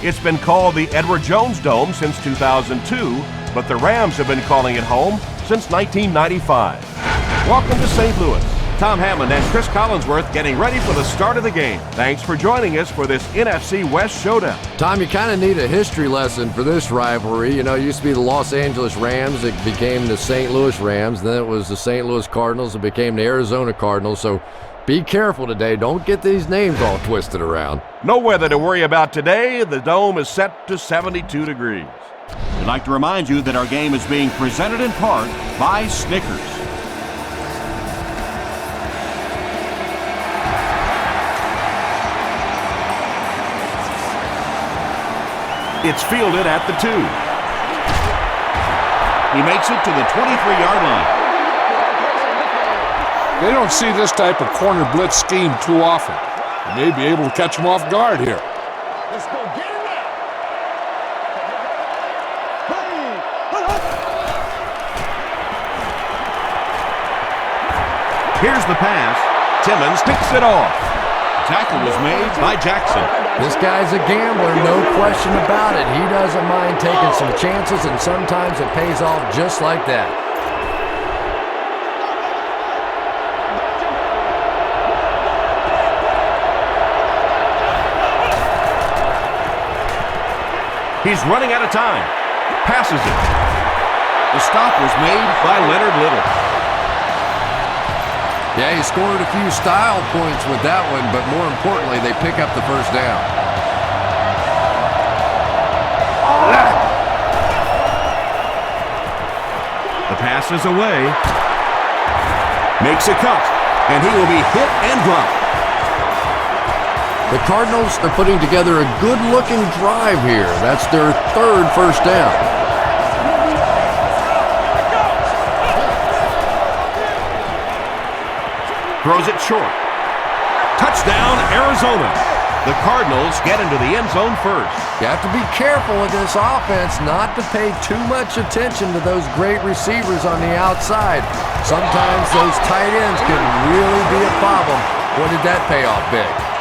It's been called the Edward Jones Dome since 2002, but the Rams have been calling it home since 1995. Welcome to St. Louis. Tom Hammond and Chris Collinsworth getting ready for the start of the game. Thanks for joining us for this NFC West showdown. Tom, you kind of need a history lesson for this rivalry. You know, it used to be the Los Angeles Rams. It became the St. Louis Rams. Then it was the St. Louis Cardinals. It became the Arizona Cardinals. So be careful today. Don't get these names all twisted around. No weather to worry about today. The dome is set to 72 degrees. We'd like to remind you that our game is being presented in part by Snickers. It's fielded at the 2. He makes it to the 23-yard line. They don't see this type of corner blitz scheme too often. They may be able to catch him off guard here. Let's go get it now. Here's the pass. Timmons picks it off. Tackle was made by Jackson. This guy's a gambler, no question about it. He doesn't mind taking some chances, and sometimes it pays off just like that. He's running out of time. Passes it. The stop was made by Leonard Little. Yeah, he scored a few style points with that one, but more importantly, they pick up the first down. The pass is away. Makes a cut, and he will be hit and dropped. The Cardinals are putting together a good-looking drive here. That's their third first down. Throws it short. Touchdown, Arizona. The Cardinals get into the end zone first. You have to be careful with this offense not to pay too much attention to those great receivers on the outside. Sometimes those tight ends can really be a problem. What did that pay off big?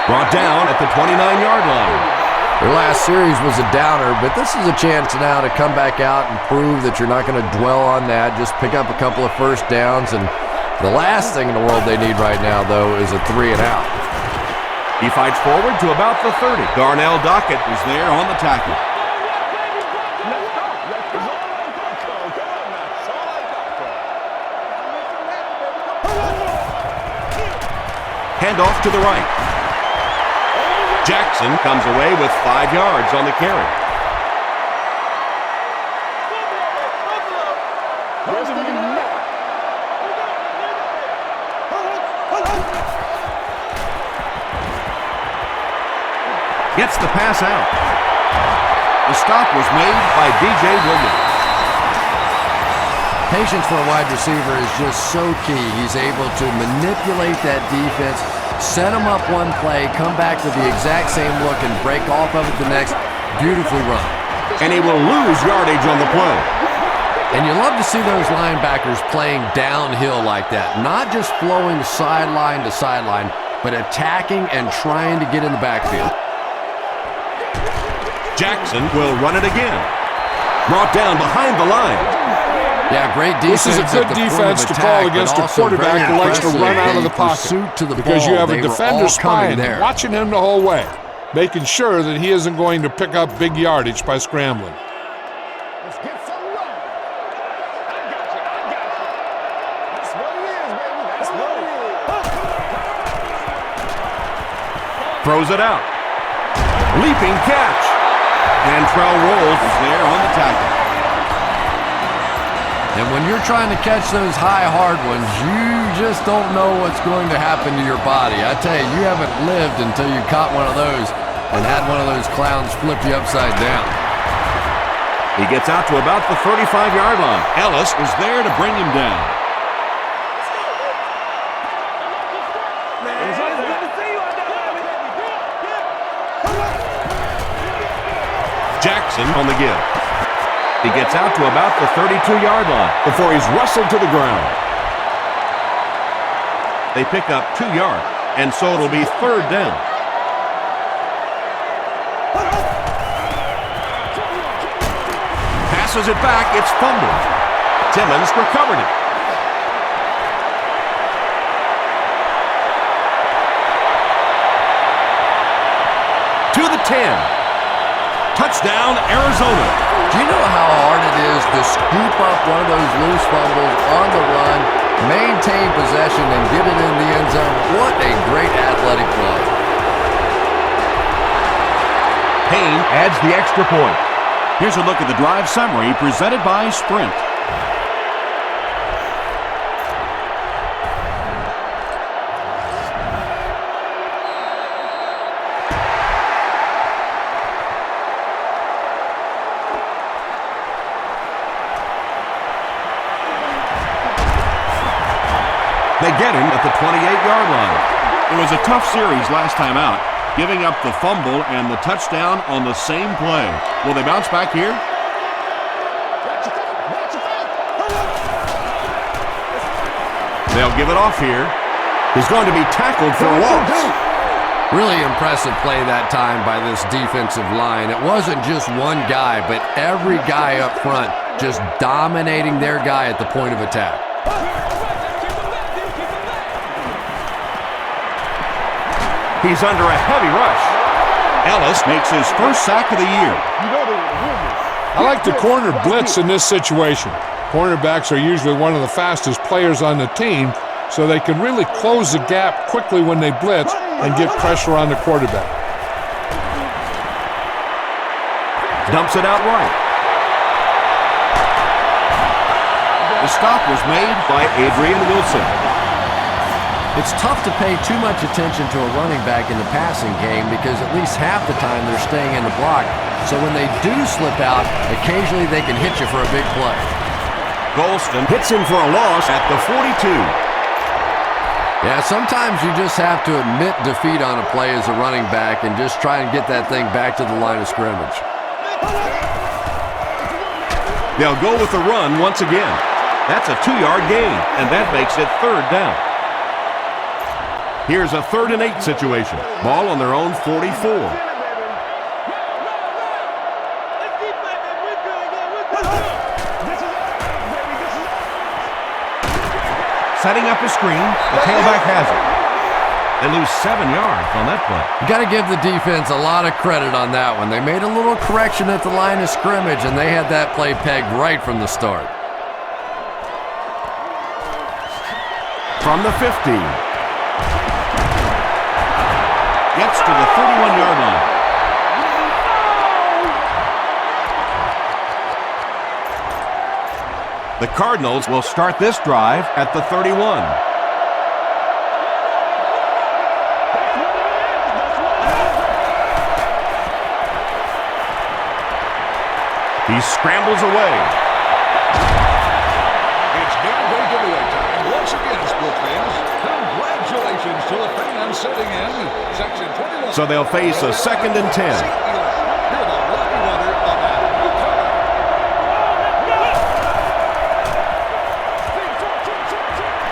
Brought down at the 29-yard line. Their last series was a downer, but this is a chance now to come back out and prove that you're not going to dwell on that. Just pick up a couple of first downs, and the last thing in the world they need right now, though, is a 3 and out. He fights forward to about the 30. Darnell Dockett is there on the tackle. Handoff to the right. Jackson comes away with 5 yards on the carry. Gets the pass out. The stop was made by D.J. Williams. Patience for a wide receiver is just so key. He's able to manipulate that defense, set them up one play, come back with the exact same look, and break off of it the next. Beautifully run. And he will lose yardage on the play. And you love to see those linebackers playing downhill like that. Not just flowing sideline to sideline, but attacking and trying to get in the backfield. Jackson will run it again. Brought down behind the line. Yeah, great defense. This is a good defense to call against a quarterback who likes to run out of the pocket. Because you have a defender spying him, watching him the whole way, making sure that he isn't going to pick up big yardage by scrambling. Let's get some run. I got you. That's what it is, baby. That's what it is. Throws it out. Leaping catch. And Trell Rolls is there on the tackle. And when you're trying to catch those high, hard ones, you just don't know what's going to happen to your body. I tell you, you haven't lived until you caught one of those and had one of those clowns flip you upside down. He gets out to about the 35-yard line. Ellis is there to bring him down. Wilson on the give. He gets out to about the 32-yard line before he's wrestled to the ground. They pick up 2 yards, and so it'll be 3rd down. Passes it back, it's fumbled. Timmons recovered it. To the 10. Touchdown, Arizona. Do you know how hard it is to scoop up one of those loose fumbles on the run, maintain possession, and get it in the end zone? What a great athletic play. Payne adds the extra point. Here's a look at the drive summary presented by Sprint. They get him at the 28-yard line. It was a tough series last time out, giving up the fumble and the touchdown on the same play. Will they bounce back here? They'll give it off here. He's going to be tackled for a loss. Really impressive play that time by this defensive line. It wasn't just one guy, but every guy up front just dominating their guy at the point of attack. He's under a heavy rush. Ellis makes his first sack of the year. I like the corner blitz in this situation. Cornerbacks are usually one of the fastest players on the team, so they can really close the gap quickly when they blitz and get pressure on the quarterback. Dumps it out right. The stop was made by Adrian Wilson. It's tough to pay too much attention to a running back in the passing game because at least half the time they're staying in the block. So when they do slip out, occasionally they can hit you for a big play. Golston hits him for a loss at the 42. Yeah, sometimes you just have to admit defeat on a play as a running back and just try and get that thing back to the line of scrimmage. They'll go with the run once again. That's a 2-yard gain, and that makes it 3rd down. Here's a 3rd and 8 situation. Ball on their own 44. Setting up a screen. The tailback has it. They lose 7 yards on that play. You got to give the defense a lot of credit on that one. They made a little correction at the line of scrimmage, and they had that play pegged right from the start. From the 50. Gets to the 31-yard line. The Cardinals will start this drive at the 31. He scrambles away. It's game day giveaway time once again, sport fans. Congratulations to the fans sitting in section 21. So they'll face a 2nd and 10. You're the lucky winner of that new car.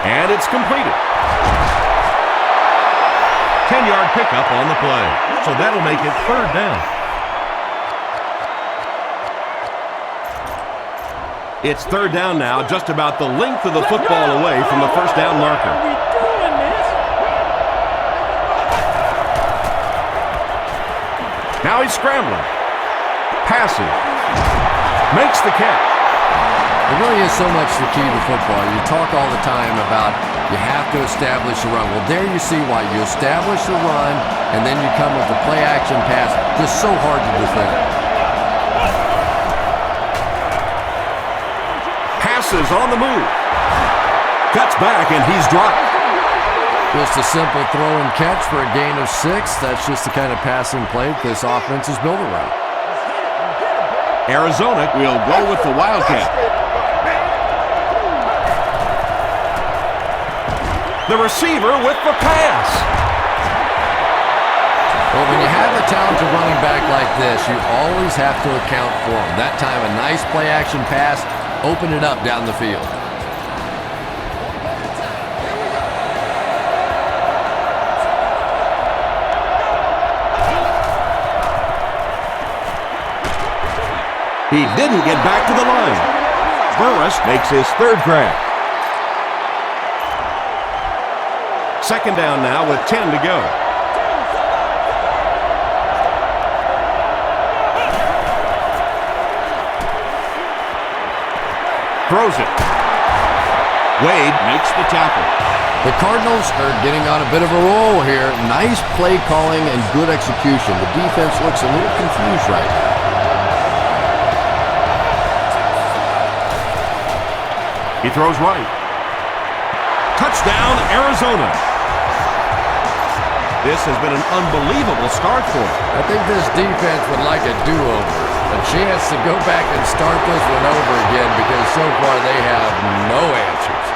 And it's completed. 10-yard pickup on the play. So that'll make it 3rd down. It's 3rd down now, just about the length of the football away from the first down marker. Now he's scrambling. Passing. Makes the catch. It really is so much the key to football. You talk all the time about you have to establish the run. Well, there you see why. You establish the run, and then you come with the play-action pass. Just so hard to defend. Passes on the move. Cuts back, and he's dropped. Just a simple throw and catch for a gain of 6. That's just the kind of passing play this offense is built around. Arizona will go with the Wildcat. The receiver with the pass. Well, when you have a talented running back like this, you always have to account for him. That time, a nice play-action pass opened it up down the field. He didn't get back to the line. Burris makes his third grab. Second down now with 10 to go. Throws it. Wade makes the tackle. The Cardinals are getting on a bit of a roll here. Nice play calling and good execution. The defense looks a little confused right now. He throws right. Touchdown, Arizona. This has been an unbelievable start for him. I think this defense would like a do-over. A chance to go back and start this one over again because so far they have no answers.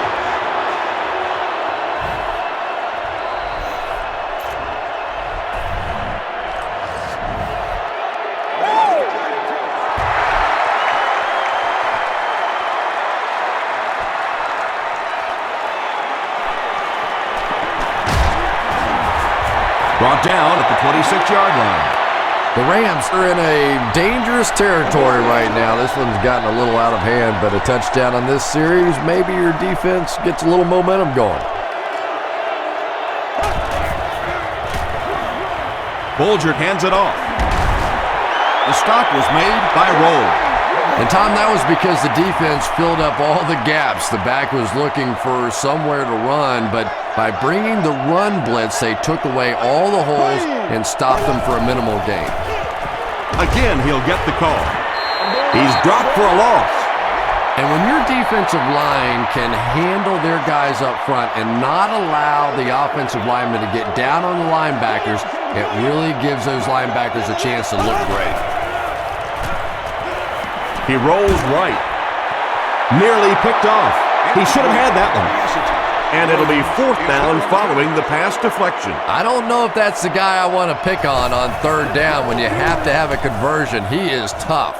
Brought down at the 26-yard line. The Rams are in a dangerous territory right now. This one's gotten a little out of hand, but a touchdown on this series, maybe your defense gets a little momentum going. Bolger hands it off. The stop was made by Roll. And, Tom, that was because the defense filled up all the gaps. The back was looking for somewhere to run, but by bringing the run blitz, they took away all the holes and stopped them for a minimal gain. Again, he'll get the call. He's dropped for a loss. And when your defensive line can handle their guys up front and not allow the offensive linemen to get down on the linebackers, it really gives those linebackers a chance to look great. He rolls right. Nearly picked off. He should have had that one. And it'll be fourth down following the pass deflection. I don't know if that's the guy I want to pick on third down when you have to have a conversion. He is tough.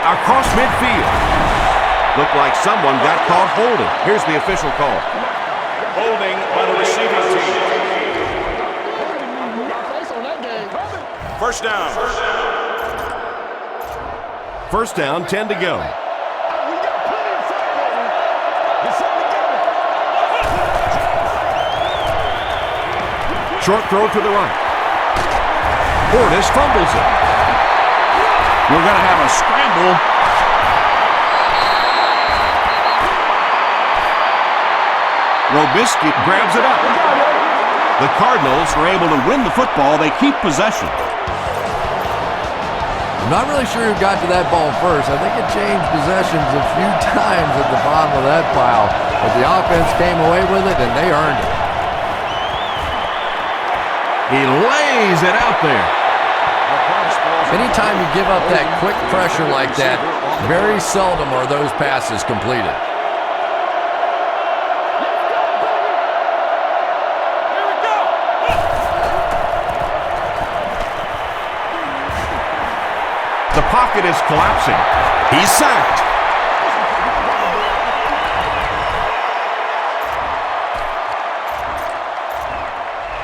Across midfield. Looked like someone got caught holding. Here's the official call. Holding by the receiving team. First down. First down, 10 to go. Short throw to the right. Portis fumbles it. We're going to have a scramble. Robisky grabs it up. The Cardinals are able to win the football. They keep possession. I'm not really sure who got to that ball first. I think it changed possessions a few times at the bottom of that pile. But the offense came away with it, and they earned it. He lays it out there. Anytime you give up that quick pressure like that, very seldom are those passes completed. The pocket is collapsing. He's sacked.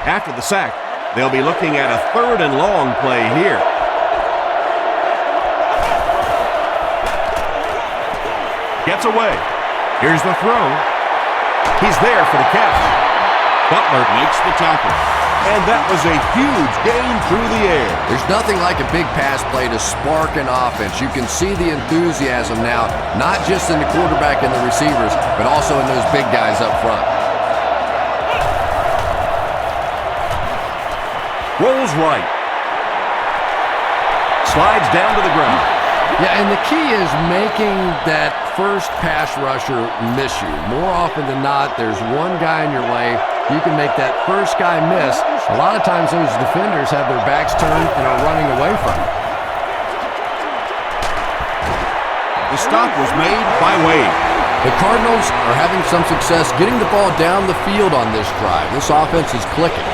After the sack, they'll be looking at a third and long play here. Gets away. Here's the throw. He's there for the catch. Butler makes the tackle. And that was a huge gain through the air. There's nothing like a big pass play to spark an offense. You can see the enthusiasm now, not just in the quarterback and the receivers, but also in those big guys up front. Rolls right. Slides down to the ground. Yeah, and the key is making that first pass rusher miss you. More often than not, there's one guy in your way. You can make that first guy miss. A lot of times those defenders have their backs turned and are running away from it. The stop was made by Wade. The Cardinals are having some success getting the ball down the field on this drive. This offense is clicking.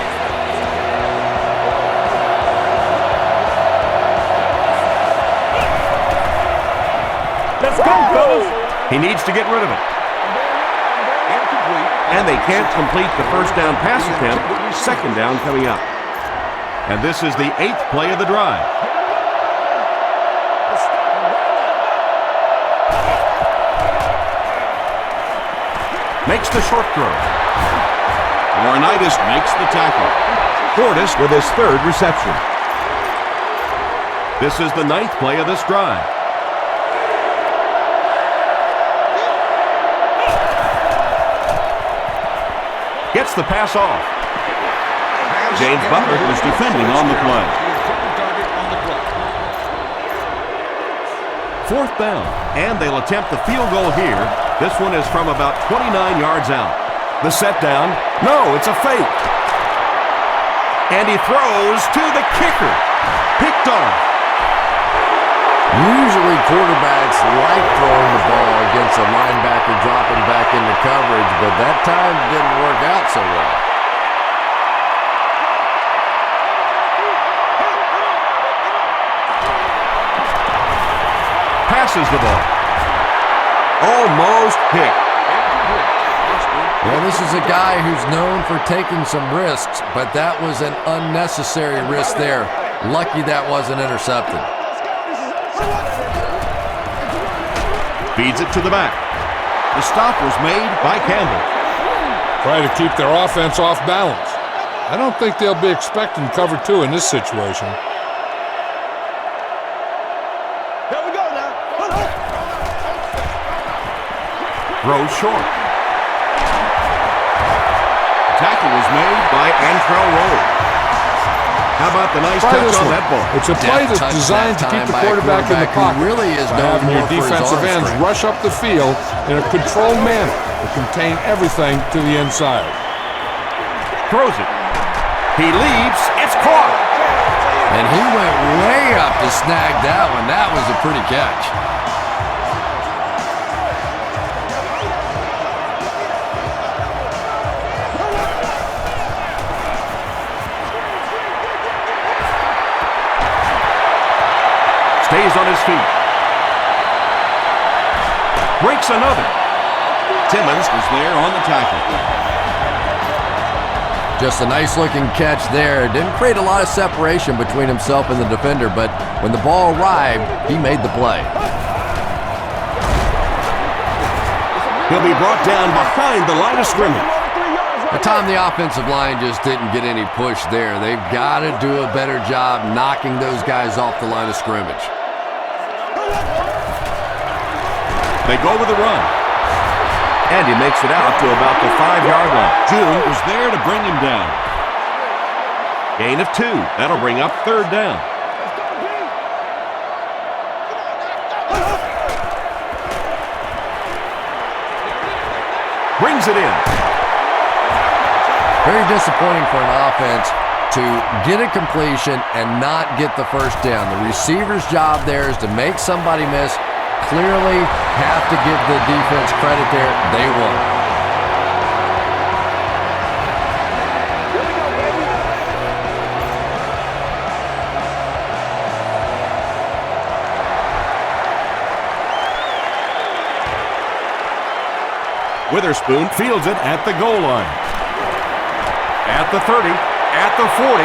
Let's go, fellas. He needs to get rid of it. And they can't complete the first down pass attempt. Second down coming up. And this is the 8th play of the drive. Makes the short throw. Laurinaitis makes the tackle. Portis with his 3rd reception. This is the 9th play of this drive. Gets the pass off. James Butler was defending on the play. 4th down, and they'll attempt the field goal here. This one is from about 29 yards out. The set down. No, it's a fake. And he throws to the kicker. Picked off. Usually quarterbacks like throwing the ball against a linebacker dropping back into coverage, but that time didn't work out so well. Passes the ball. Almost hit. Well, this is a guy who's known for taking some risks, but that was an unnecessary risk there. Lucky that wasn't intercepted. Feeds it to the back. The stop was made by Campbell. Try to keep their offense off balance. I don't think they'll be expecting cover 2 in this situation. Here we go now. Throws short. Tackle was made by Antrell Roll. How about the nice touch on that ball? It's a play that's designed to keep the quarterback in the pocket. Really is by having your known for his defensive arm ends strength. rush up the field in a controlled manner to contain everything to the inside. Throws it. He leaps. It's caught. And he went way up to snag that one. That was a pretty catch. Stays on his feet. Breaks another. Timmons was there on the tackle. Just a nice-looking catch there. Didn't create a lot of separation between himself and the defender, but when the ball arrived, he made the play. He'll be brought down behind the line of scrimmage. But Tom, the offensive line just didn't get any push there. They've got to do a better job knocking those guys off the line of scrimmage. They go with a run. And he makes it out to about the 5-yard line. June was there to bring him down. Gain of 2. That'll bring up 3rd down. Brings it in. Very disappointing for an offense to get a completion and not get the first down. The receiver's job there is to make somebody miss. Clearly have to give the defense credit there. They won. Witherspoon fields it at the goal line. At the 30, at the 40,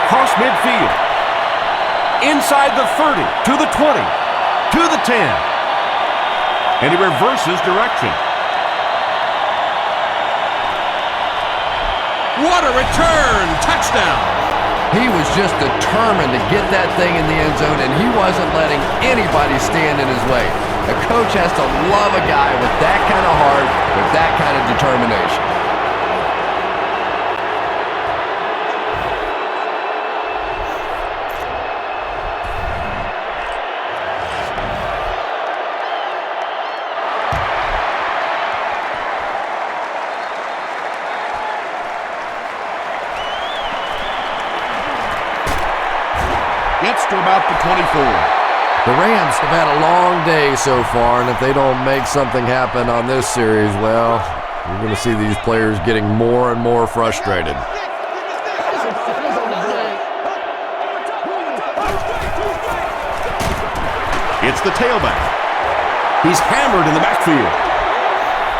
across midfield. Inside the 30, to the 20, to the 10. And he reverses direction. What a return! Touchdown! He was just determined to get that thing in the end zone, and he wasn't letting anybody stand in his way. A coach has to love a guy with that kind of heart, with that kind of determination. Gets to about the 24. The Rams have had a long day so far, and if they don't make something happen on this series, well, you're going to see these players getting more and more frustrated. It's the tailback. He's hammered in the backfield.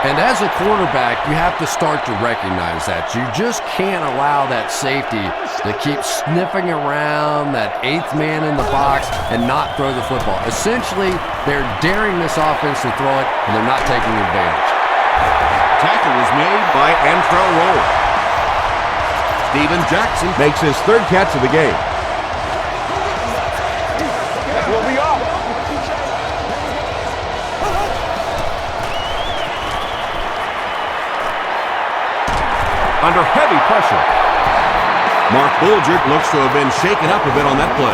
And as a quarterback, you have to start to recognize that. You just can't allow that safety to keep sniffing around that eighth man in the box and not throw the football. Essentially, they're daring this offense to throw it, and they're not taking advantage. Tackle was made by Antrell Roll. Steven Jackson makes his third catch of the game. That's what we are. Under heavy pressure. Mark Bulger looks to have been shaken up a bit on that play.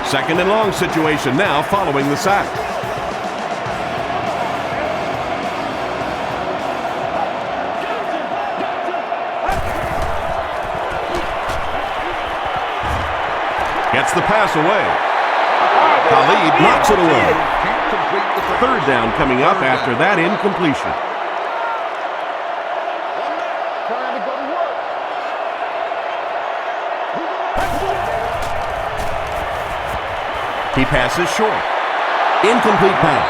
Second and long situation now following the sack. Gets the pass away. Khalid knocks it away. Third down coming up after that incompletion. He passes short. Incomplete pass.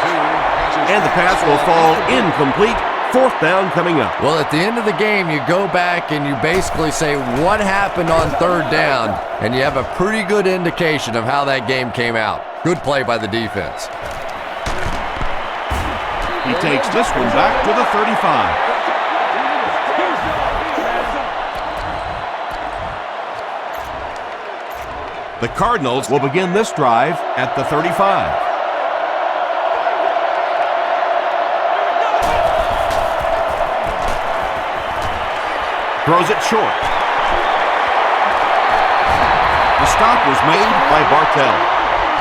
And the pass will fall incomplete. Fourth down coming up. Well, at the end of the game, you go back and you basically say what happened on third down, and you have a pretty good indication of how that game came out. Good play by the defense. He takes this one back to the 35. The Cardinals will begin this drive at the 35. Throws it short. The stop was made by Bartell.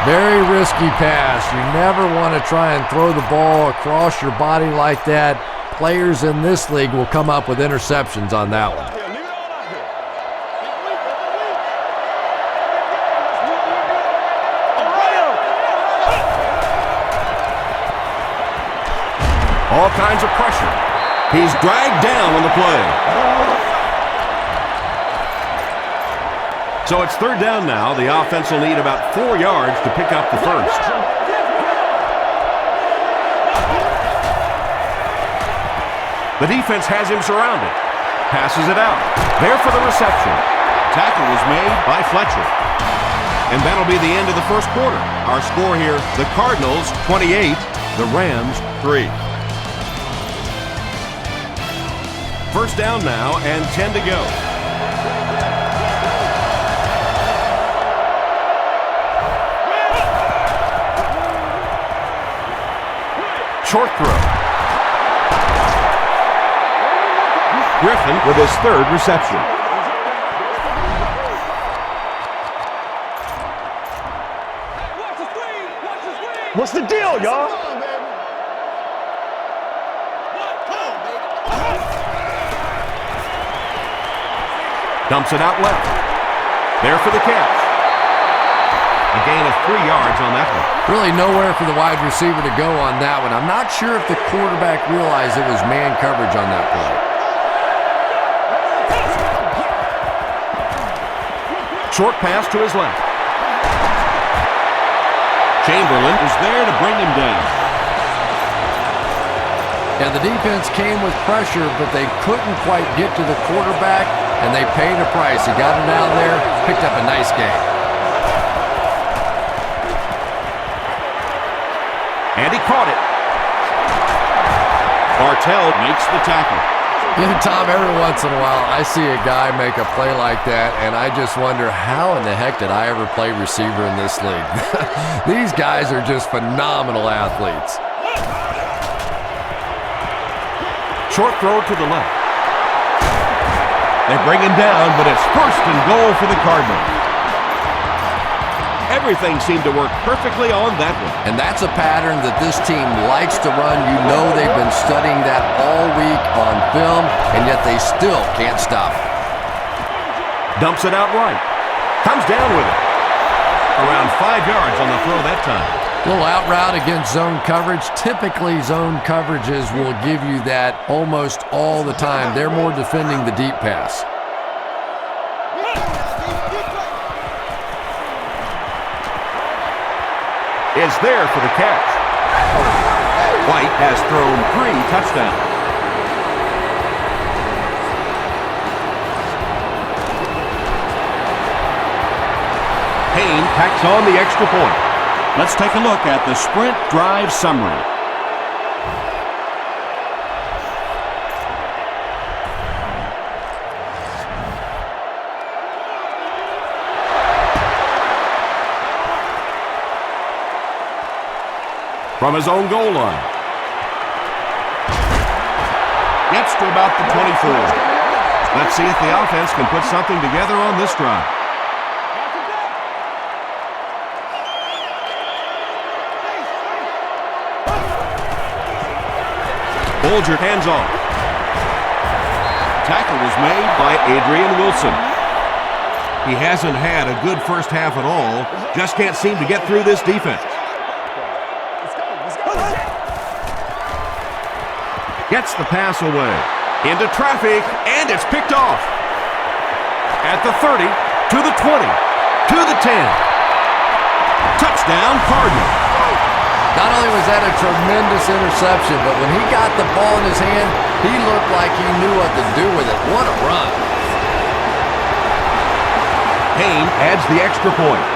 Very risky pass. You never want to try and throw the ball across your body like that. Players in this league will come up with interceptions on that one. All kinds of pressure. He's dragged down on the play. So it's third down now. The offense will need about 4 yards to pick up the first. The defense has him surrounded. Passes it out. There for the reception. Tackle was made by Fletcher. And that'll be the end of the first quarter. Our score here, the Cardinals 28, the Rams 3. First down now and 10 to go. Short throw. Griffin with his third reception. What's the deal, y'all? Dumps it out left. There for the catch. A gain of 3 yards on that one. Really nowhere for the wide receiver to go on that one. I'm not sure if the quarterback realized it was man coverage on that play. Short pass to his left. Chamberlain is there to bring him down. And the defense came with pressure, but they couldn't quite get to the quarterback, and they paid a price. He got it down there, picked up a nice game. And he caught it. Bartell makes the tackle. Yeah, Tom, every once in a while, I see a guy make a play like that, and I just wonder, how in the heck did I ever play receiver in this league? These guys are just phenomenal athletes. Short throw to the left. They bring him down, but it's first and goal for the Cardinals. Everything seemed to work perfectly on that one. And that's a pattern that this team likes to run. You know they've been studying that all week on film, and yet they still can't stop it. Dumps it out right. Comes down with it. Around 5 yards on the throw that time. Little out route against zone coverage. Typically, zone coverages will give you that almost all the time. They're more defending the deep pass. Is there for the catch. White has thrown 3 touchdowns. Payne packs on the extra point. Let's take a look at the sprint drive summary. From his own goal line. Gets to about the 24. Let's see if the offense can put something together on this drive. Bolger hands off. Tackle was made by Adrian Wilson. He hasn't had a good first half at all. Just can't seem to get through this defense. Gets the pass away. Into traffic, and it's picked off. At the 30, to the 20, to the 10. Touchdown, Cardinals. Not only was that a tremendous interception, but when he got the ball in his hand, he looked like he knew what to do with it. What a run. Payne adds the extra point.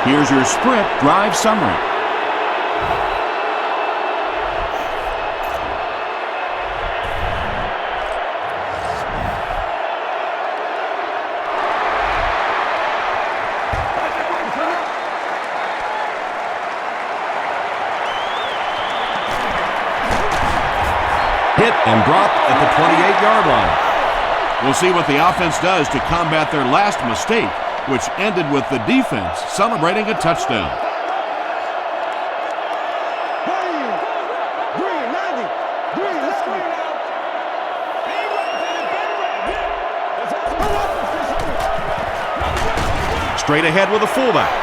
Here's your sprint drive summary. Hit and dropped at the 28-yard line. We'll see what the offense does to combat their last mistake, which ended with the defense celebrating a touchdown. Straight ahead with a fullback.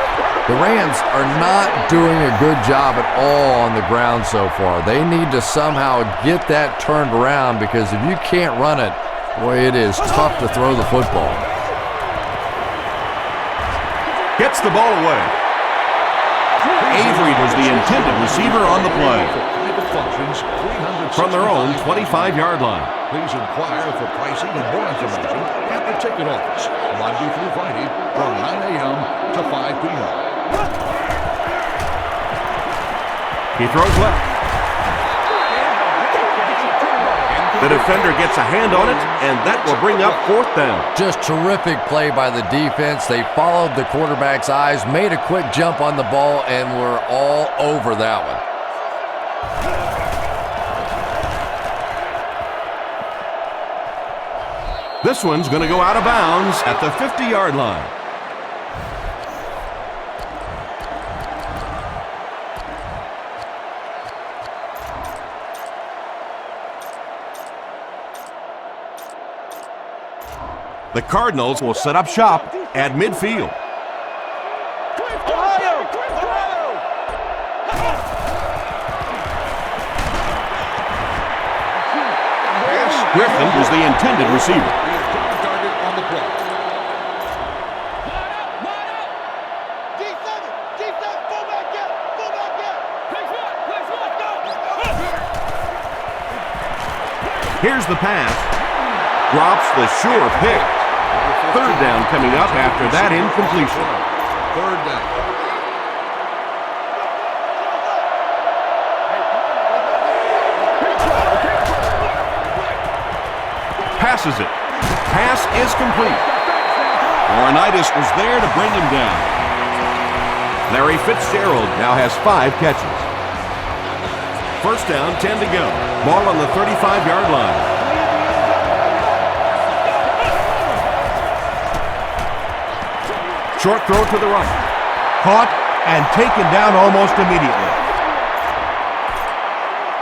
The Rams are not doing a good job at all on the ground so far. They need to somehow get that turned around, because if you can't run it, boy, it is tough to throw the football. Gets the ball away. Avery was the intended receiver on the play. From their own 25-yard line. Please inquire for pricing and more information at the ticket office, Monday through Friday from 9 a.m. to 5 p.m. He throws left. The defender gets a hand on it, and that will bring up 4th down. Just terrific play by the defense. They followed the quarterback's eyes, made a quick jump on the ball, and were all over that one. This one's going to go out of bounds at the 50-yard line. The Cardinals will set up shop at midfield. Griffin was the intended receiver. Here's the pass. Drops the sure pick. 3rd down coming up after that incompletion. 3rd down. Passes it. Pass is complete. Laurinaitis was there to bring him down. Larry Fitzgerald now has 5 catches. 1st down, 10 to go. Ball on the 35-yard line. Short throw to the right. Caught and taken down almost immediately.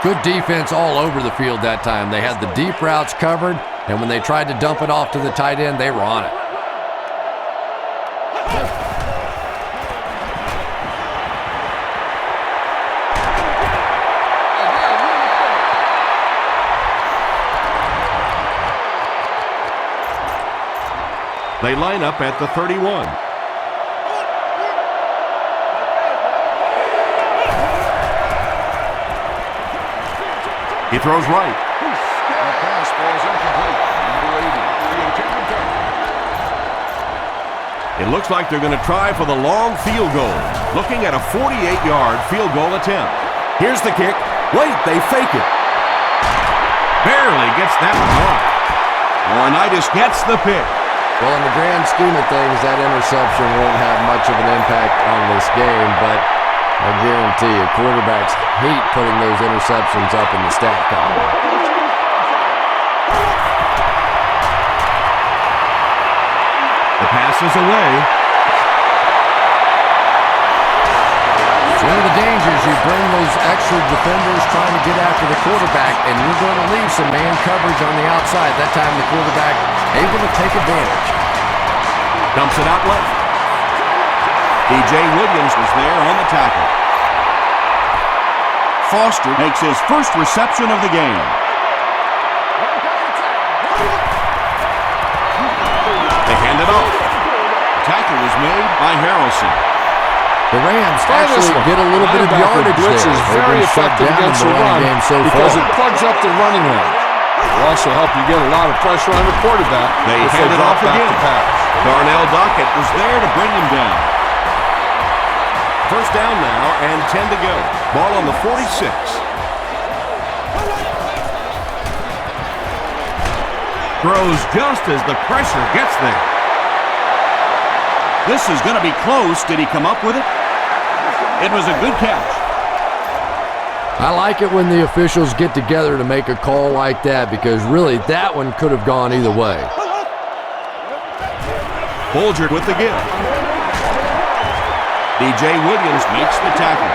Good defense all over the field that time. They had the deep routes covered, and when they tried to dump it off to the tight end, they were on it. They line up at the 31. He throws right. The pass falls incomplete. Number 80, the intended target. It looks like they're going to try for the long field goal. Looking at a 48-yard field goal attempt. Here's the kick. Wait, they fake it. Barely gets that one off. Laurinaitis gets the pick. Well, in the grand scheme of things, that interception won't have much of an impact on this game, but I guarantee you, quarterbacks hate putting those interceptions up in the stat column. The pass is away. It's one of the dangers. You bring those extra defenders trying to get after the quarterback, and you're going to leave some man coverage on the outside. That time the quarterback able to take advantage. Dumps it out left. D.J. Williams was there on the tackle. Foster makes his first reception of the game. They hand it off. The tackle was made by Harrelson. The Rams actually get a little bit of yardage blitz there. is very effective against the run because it plugs up the running lane. It will also help you get a lot of pressure on the quarterback. They hand it off again. Darnell Dockett was there to bring him down. First down now and 10 to go. Ball on the 46. Throws just as the pressure gets there. This is going to be close. Did he come up with it? It was a good catch. I like it when the officials get together to make a call like that because really that one could have gone either way. Bolger with the give. D.J. Williams makes the tackle.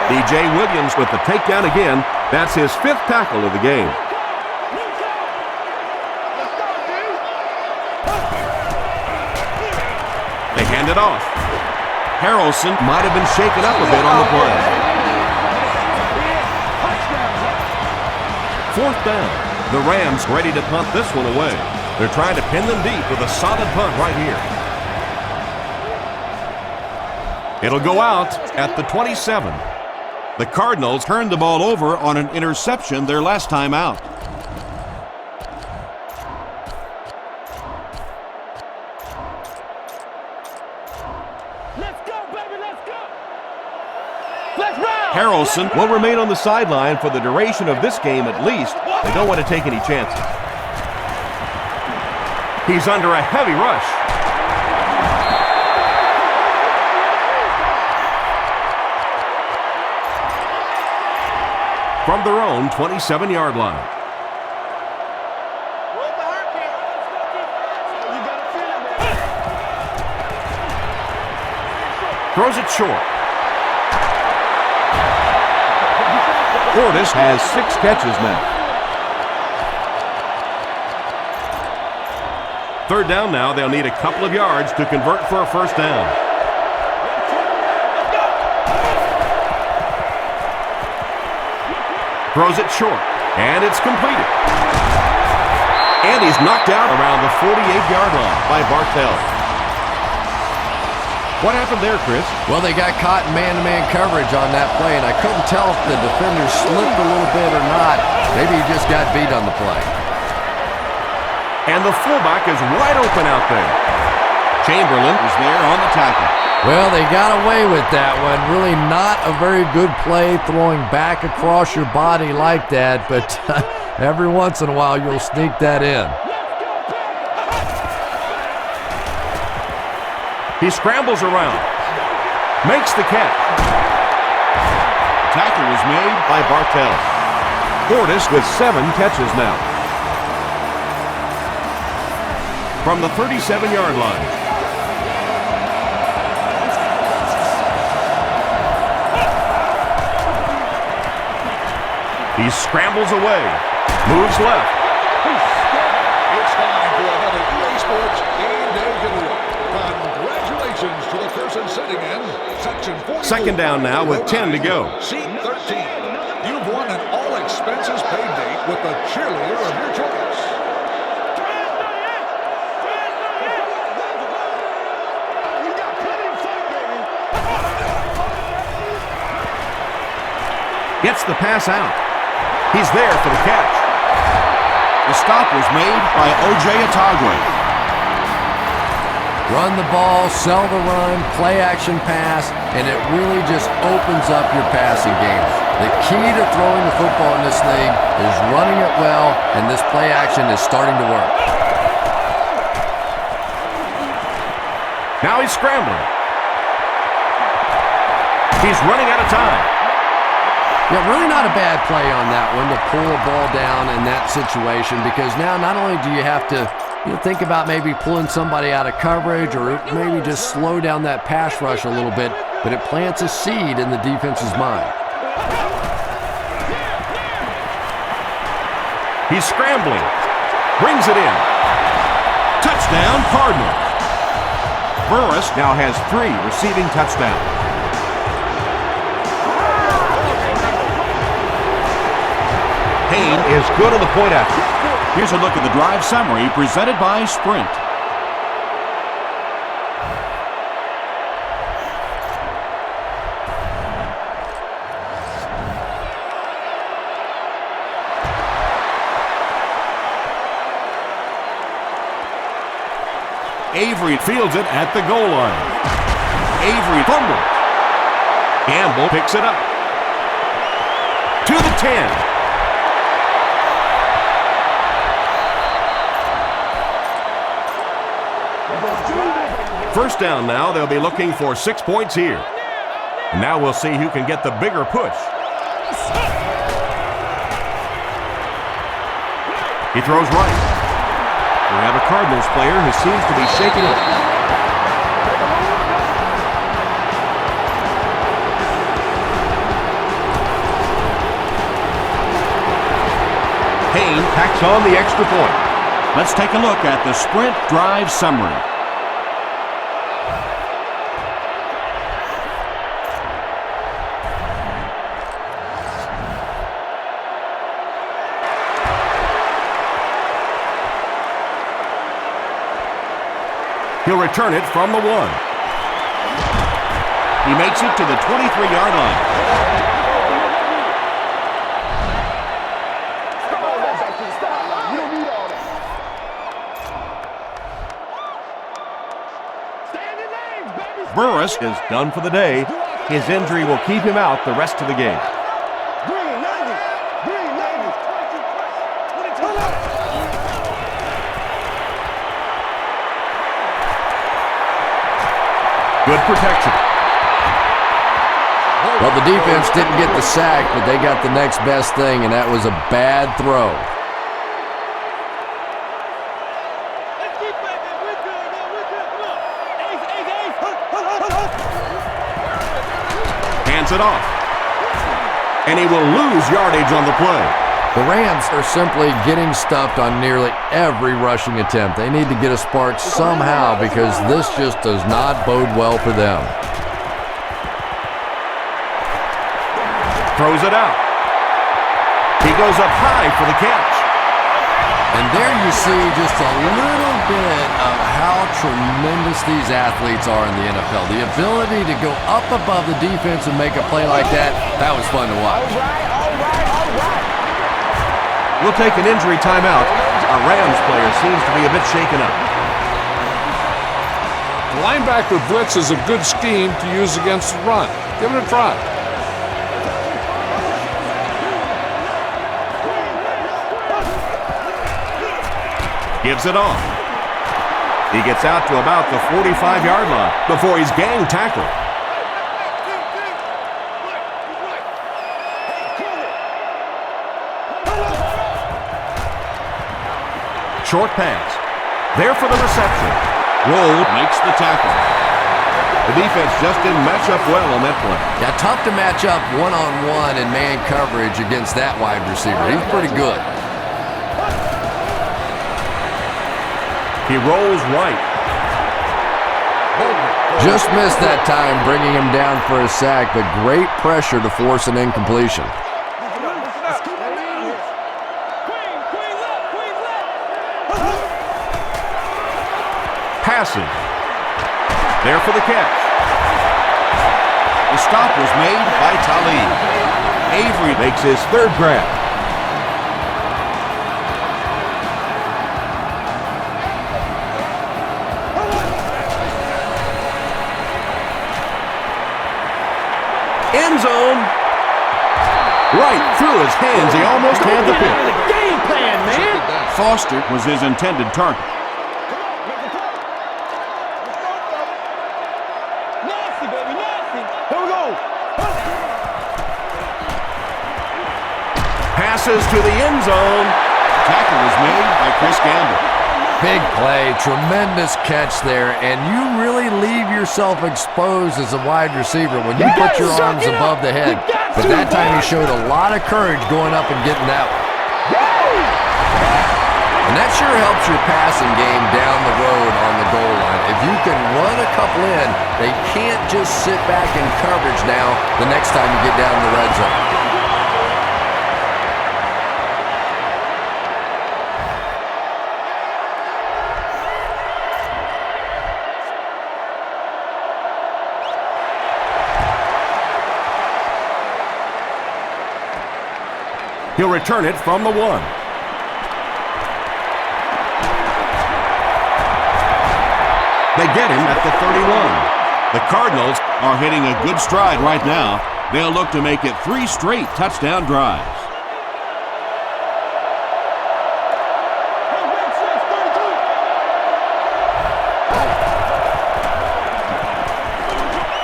D.J. Williams with the takedown again. That's his 5th tackle of the game. They hand it off. Harrelson might have been shaken up a bit on the play. 4th down. The Rams ready to punt this one away. They're trying to pin them deep with a solid punt right here. It'll go out at the 27. The Cardinals turned the ball over on an interception their last time out. Let's go, baby, let's go! Let's round! Harrelson will remain on the sideline for the duration of this game at least. They don't want to take any chances. He's under a heavy rush. From their own 27-yard line. Throws it short. Portis has 6 catches now. 3rd down now. They'll need a couple of yards to convert for a first down. Throws it short, and it's completed. And he's knocked out around the 48-yard line by Bartell. What happened there, Chris? Well, they got caught in man-to-man coverage on that play, and I couldn't tell if the defender slipped a little bit or not. Maybe he just got beat on the play. And the fullback is wide open out there. Chamberlain is there on the tackle. Well, they got away with that one. Really not a very good play throwing back across your body like that, but every once in a while you'll sneak that in. He scrambles around, makes the catch. Tackle was made by Bartell. Portis with 7 catches now. From the 37-yard line. He scrambles away, moves left. It's time for another EA Sports Game Day giveaway. Congratulations to the person sitting in Section 44. 2nd down now with 10 to go. Seat 13. You've won an all-expenses paid date with the cheerleader of your choice. Gets the pass out. He's there for the catch. The stop was made by O.J. Atagwe. Run the ball, sell the run, play action pass, and it really just opens up your passing game. The key to throwing the football in this league is running it well, and this play action is starting to work. Now he's scrambling. He's running out of time. Yeah, really not a bad play on that one to pull a ball down in that situation, because now not only do you have to think about maybe pulling somebody out of coverage or maybe just slow down that pass rush a little bit, but it plants a seed in the defense's mind. He's scrambling. Brings it in. Touchdown, Cardinals. Burris now has 3 receiving touchdowns. Payne is good on the point after. Here's a look at the drive summary presented by Sprint. Avery fields it at the goal line. Avery fumbles. Gamble picks it up. To the 10. First down now. They'll be looking for 6 points here. And now we'll see who can get the bigger push. He throws right. We have a Cardinals player who seems to be shaken up. Payne tacks on the extra point. Let's take a look at the Sprint drive summary. He'll return it from the 1. He makes it to the 23-yard line. Burris is done for the day. His injury will keep him out the rest of the game. Good protection. Well, the defense didn't get the sack, but they got the next best thing, and that was a bad throw. Hands it off. And he will lose yardage on the play. The Rams are simply getting stuffed on nearly every rushing attempt. They need to get a spark somehow because this just does not bode well for them. Throws it out. He goes up high for the catch. And there you see just a little bit of how tremendous these athletes are in the NFL. The ability to go up above the defense and make a play like that, that was fun to watch. We'll take an injury timeout. Our Rams player seems to be a bit shaken up. The linebacker blitz is a good scheme to use against the run. Give it a try. Gives it off. He gets out to about the 45-yard line before he's gang tackled. Short pass. There for the reception. Roll makes the tackle. The defense just didn't match up well on that play. Yeah, tough to match up one-on-one in man coverage against that wide receiver. He's pretty good. He rolls right. Just missed that time, bringing him down for a sack, but great pressure to force an incompletion. Passing. There for the catch. The stop was made by Talib. Avery makes his third grab. End zone. Right through his hands. He almost had the pick. Game plan, man. Foster was his intended target. Nasty, baby, nasty. Here we go. Passes to the end zone. Tackle was made by Chris Gamble. Big play, tremendous catch there, and you really leave yourself exposed as a wide receiver when you put your arms above the head. But that time he showed a lot of courage going up and getting that one. And that sure helps your passing game down the road on the goal line. If you can run a couple in, they can't just sit back in coverage now the next time you get down in the red zone. He'll return it from the 1. They get him at the 31. The Cardinals are hitting a good stride right now. They'll look to make it 3 straight touchdown drives.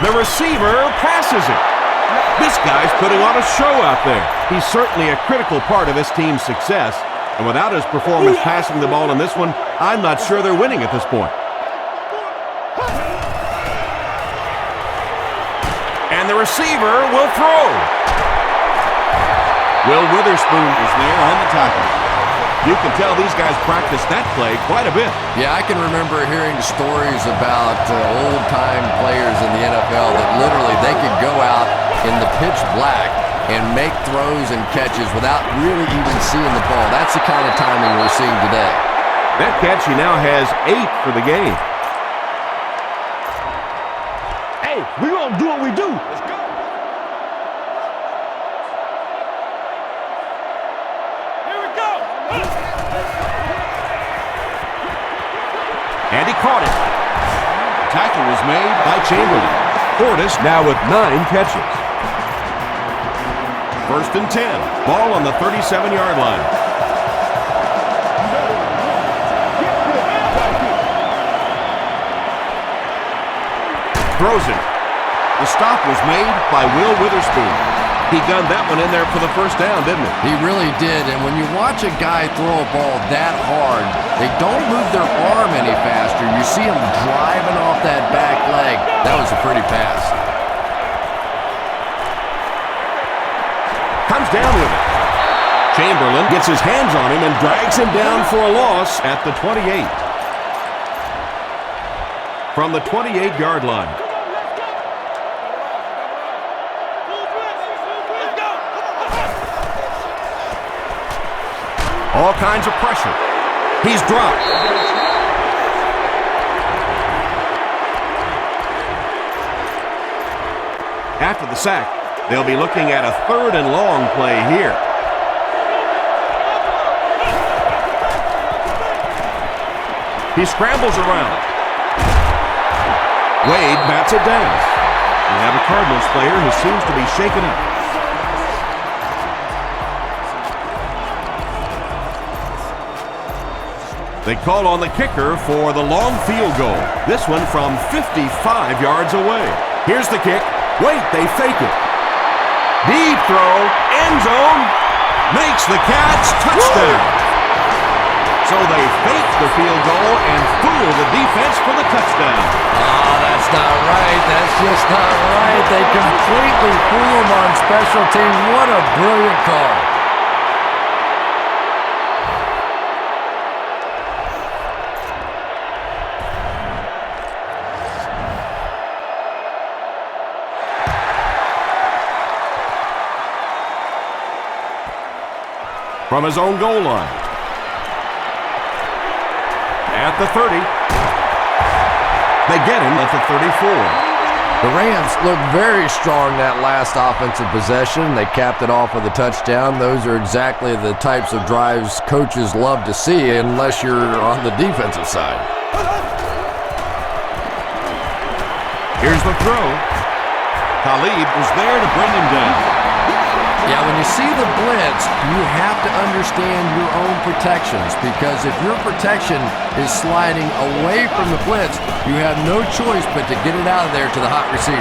The receiver passes it. This guy's putting on a show out there. He's certainly a critical part of this team's success. And without his performance passing the ball in this one, I'm not sure they're winning at this point. And the receiver will throw. Will Witherspoon is there on the tackle. You can tell these guys practice that play quite a bit. Yeah, I can remember hearing stories about old-time players in the NFL that literally they could go out in the pitch black and make throws and catches without really even seeing the ball. That's the kind of timing we're seeing today. That catch, he now has 8 for the game. Hey, we gonna do what we do. Let's go. Here we go. And he caught it. The tackle was made by Chamberlain. Portis now with 9 catches. 1st and 10. Ball on the 37-yard line. Throws it. The stop was made by Will Witherspoon. He gunned that one in there for the first down, didn't he? He really did, and when you watch a guy throw a ball that hard, they don't move their arm any faster. You see him driving off that back leg. That was a pretty pass. Comes down with it. Chamberlain gets his hands on him and drags him down for a loss at the 28. From the 28-yard line. All kinds of pressure. He's dropped. After the sack, they'll be looking at a 3rd and long play here. He scrambles around. Wade bats it down. We have a Cardinals player who seems to be shaken up. They call on the kicker for the long field goal. This one from 55 yards away. Here's the kick. Wait, they fake it. Deep throw, end zone, makes the catch, touchdown. So they fake the field goal and fool the defense for the touchdown. Oh, that's not right. That's just not right. They completely fool them on special teams. What a brilliant call. From his own goal line. At the 30. They get him at the 34. The Rams looked very strong that last offensive possession. They capped it off with a touchdown. Those are exactly the types of drives coaches love to see unless you're on the defensive side. Here's the throw. Khalid was there to bring him down. Yeah, when you see the blitz, you have to understand your own protections, because if your protection is sliding away from the blitz, you have no choice but to get it out of there to the hot receiver.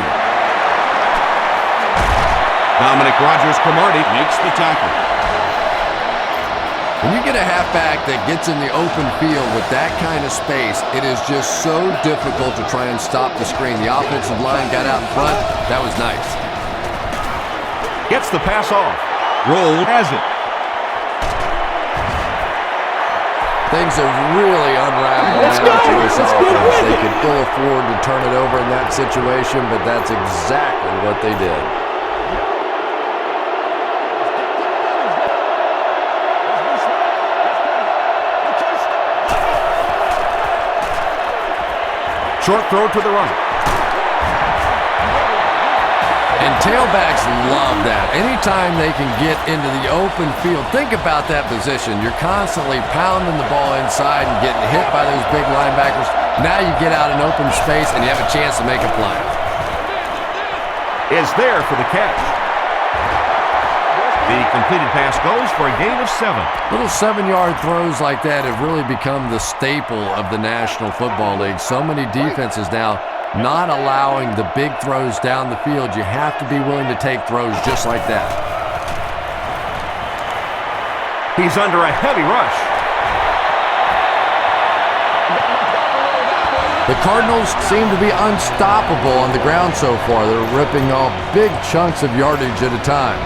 Dominic Rodgers-Cromartie makes the tackle. When you get a halfback that gets in the open field with that kind of space, it is just so difficult to try and stop the screen. The offensive line got out in front. That was nice. Gets the pass off. Roll has it. Things have really unraveled now for this offense. They could ill afford to turn it over in that situation, but that's exactly what they did. Short throw to the right. And tailbacks love that. Anytime they can get into the open field, think about that position. You're constantly pounding the ball inside and getting hit by those big linebackers. Now you get out in open space and you have a chance to make a play. Is there for the catch. The completed pass goes for a gain of 7. Little 7-yard throws like that have really become the staple of the National Football League. So many defenses now not allowing the big throws down the field. You have to be willing to take throws just like that. He's under a heavy rush. The Cardinals seem to be unstoppable on the ground so far. They're ripping off big chunks of yardage at a time.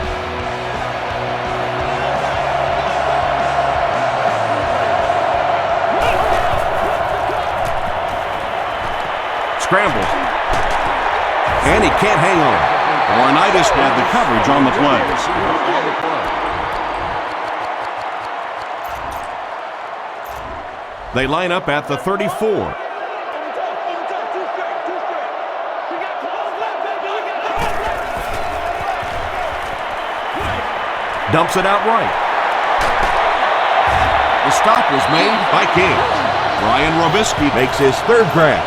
Scrambles. And he can't hang on. Laurinaitis had the coverage on the play. They line up at the 34. Dumps it out right. The stop was made by King. Ryan Robisky makes his third grab.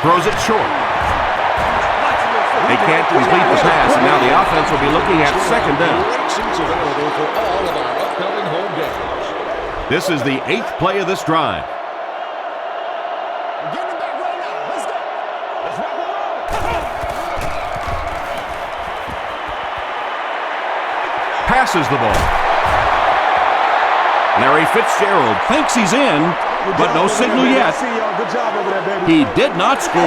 Throws it short. They can't complete the pass, and now the offense will be looking at second down. This is the 8th play of this drive. Passes the ball. Larry Fitzgerald thinks he's in, but no signal yet. He did not score.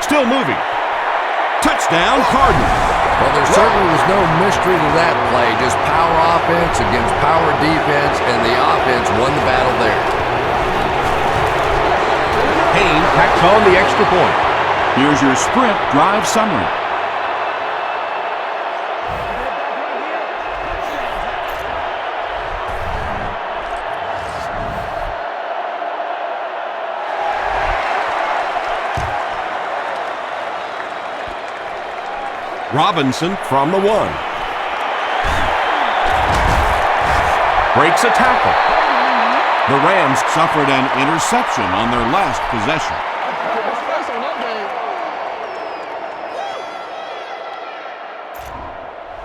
Still moving. Touchdown, Cardinals. Well, there certainly was no mystery to that play. Just power offense against power defense, and the offense won the battle there. Payne tacks on the extra point. Here's your sprint drive summary. Robinson from the 1. Breaks a tackle. The Rams suffered an interception on their last possession.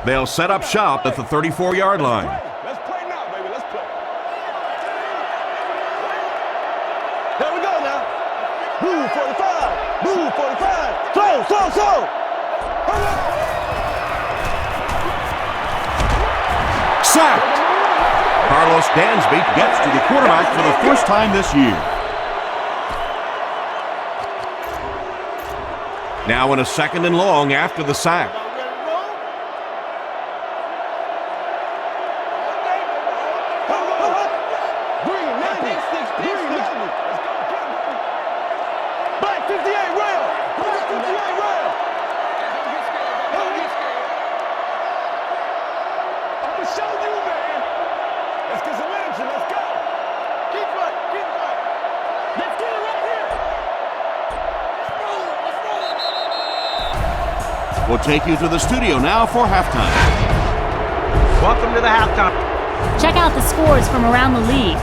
They'll set up shop at the 34-yard line. Let's play now, baby. Let's play. There we go now. Move 45. Move 45. Slow. Hurry up. Sacked. Carlos Dansby gets to the quarterback for the first time this year. Now in a 2nd and long after the sack. 58 rail. Put the 58 rail. I'm gonna show you, man. Let's get some energy. Let's go. Keep fighting. Keep fighting. Let's get it right here. Let's roll. Let's roll. We'll take you to the studio now for halftime. Welcome to the halftime. Check out the scores from around the league.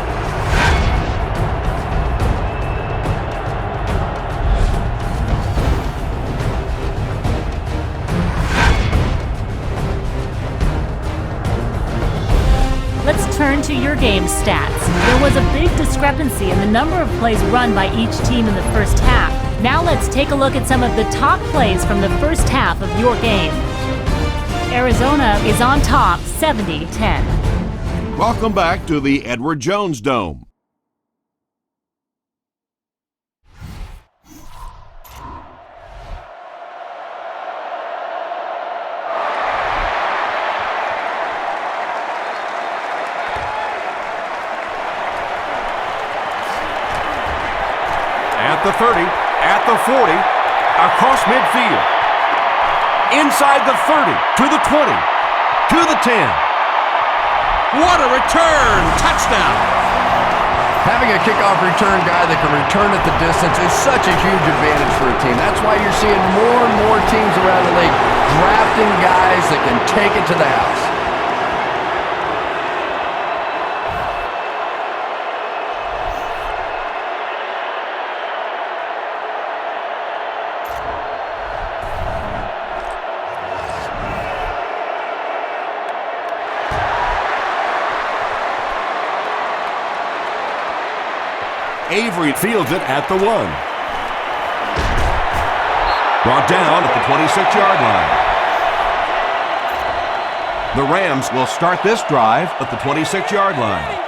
Let's turn to your game stats. There was a big discrepancy in the number of plays run by each team in the first half. Now let's take a look at some of the top plays from the first half of your game. Arizona is on top, 70-10. Welcome back to the Edward Jones Dome. At the 30, at the 40, across midfield. Inside the 30, to the 20, to the 10. What a return! Touchdown! Having a kickoff return guy that can return at the distance is such a huge advantage for a team. That's why you're seeing more and more teams around the league drafting guys that can take it to the house. Avery fields it at the 1. Brought down at the 26-yard line. The Rams will start this drive at the 26-yard line.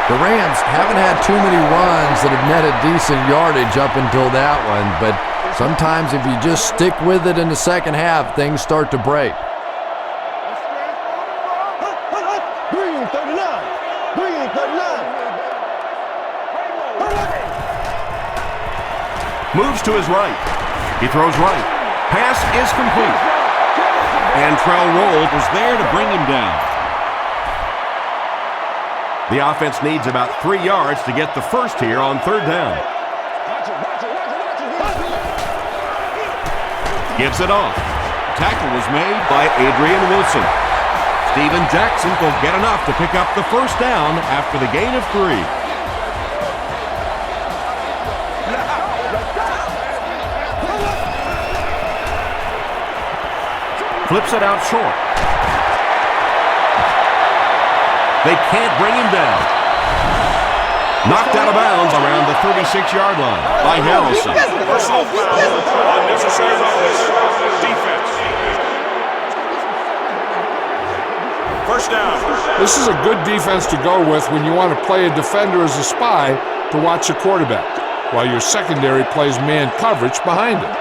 The Rams haven't had too many runs that have netted decent yardage up until that one, but sometimes if you just stick with it in the second half, things start to break. Green 39. Green 39. Moves to his right. He throws right. Pass is complete. And Trell Roll was there to bring him down. The offense needs about 3 yards to get the first here on third down. Gives it off. Tackle was made by Adrian Wilson. Steven Jackson will get enough to pick up the first down after the gain of 3. Flips it out short. They can't bring him down. Knocked out of bounds around the 36-yard line by Harrelson. Personal foul, unnecessary roughness, defense. First down. This is a good defense to go with when you want to play a defender as a spy to watch the quarterback, while your secondary plays man coverage behind him.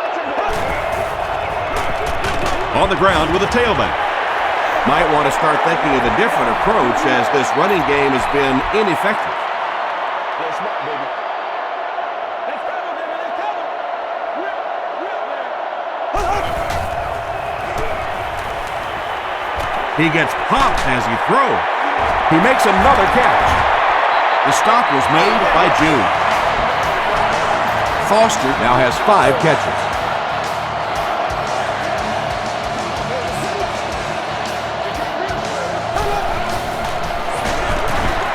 On the ground with a tailback. Might want to start thinking of a different approach as this running game has been ineffective. Let's rock, baby. Let's cover, baby. Let's cover. He Rip, gets popped as he throws. He makes another catch. The stop was made by June. Foster now has 5 catches.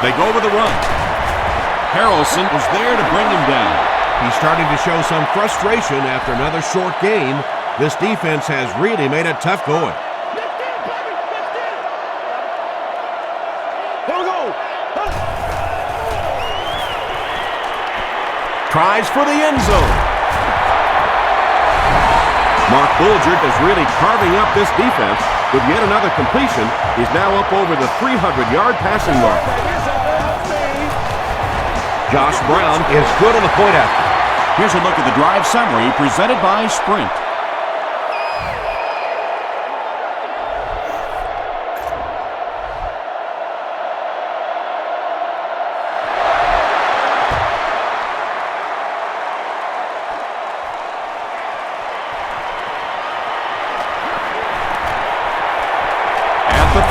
They go with the run. Harrelson was there to bring him down. He's starting to show some frustration after another short game. This defense has really made it tough going. Here we go. Tries for the end zone. Mark Bulger is really carving up this defense with yet another completion. He's now up over the 300-yard passing mark. Josh Brown is good on the point after. Here's a look at the drive summary presented by Sprint.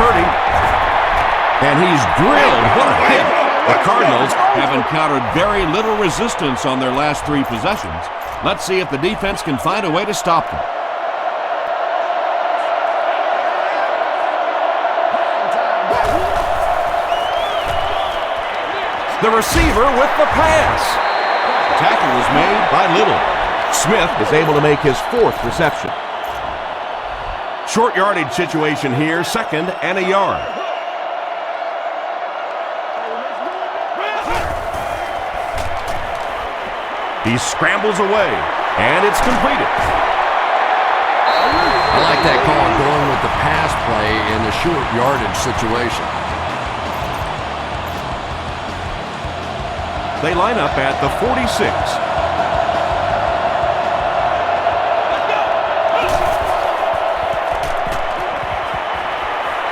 30. And he's drilled. What a hit. The Cardinals have encountered very little resistance on their last 3 possessions. Let's see if the defense can find a way to stop them. The receiver with the pass. The tackle was made by Little. Smith is able to make his 4th reception. Short yardage situation here, 2nd and a yard. He scrambles away, and it's completed. I like that call, going with the pass play in the short yardage situation. They line up at the 46.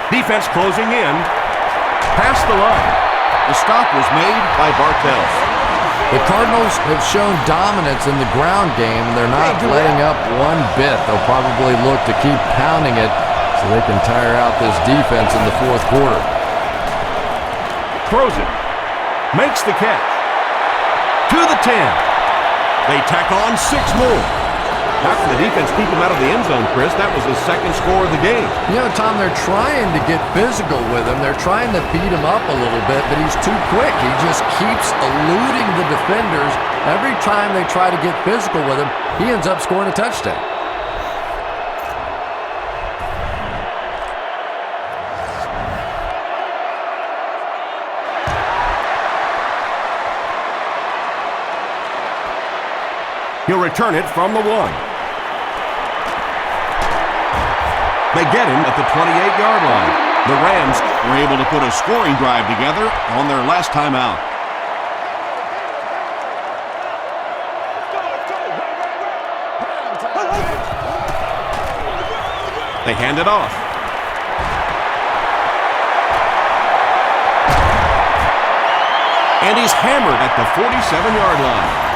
Defense closing in. Past the line. The stop was made by Bartels. The Cardinals have shown dominance in the ground game, and they're not letting up one bit. They'll probably look to keep pounding it so they can tire out this defense in the 4th quarter. Throws it. Makes the catch. To the 10. They tack on 6 more. How can the defense keep him out of the end zone, Chris? That was his 2nd score of the game. You know, Tom, they're trying to get physical with him. They're trying to beat him up a little bit, but he's too quick. He just keeps eluding the defenders. Every time they try to get physical with him, he ends up scoring a touchdown. He'll return it from the 1. They get him at the 28-yard line. The Rams were able to put a scoring drive together on their last time out. They hand it off. And he's hammered at the 47-yard line.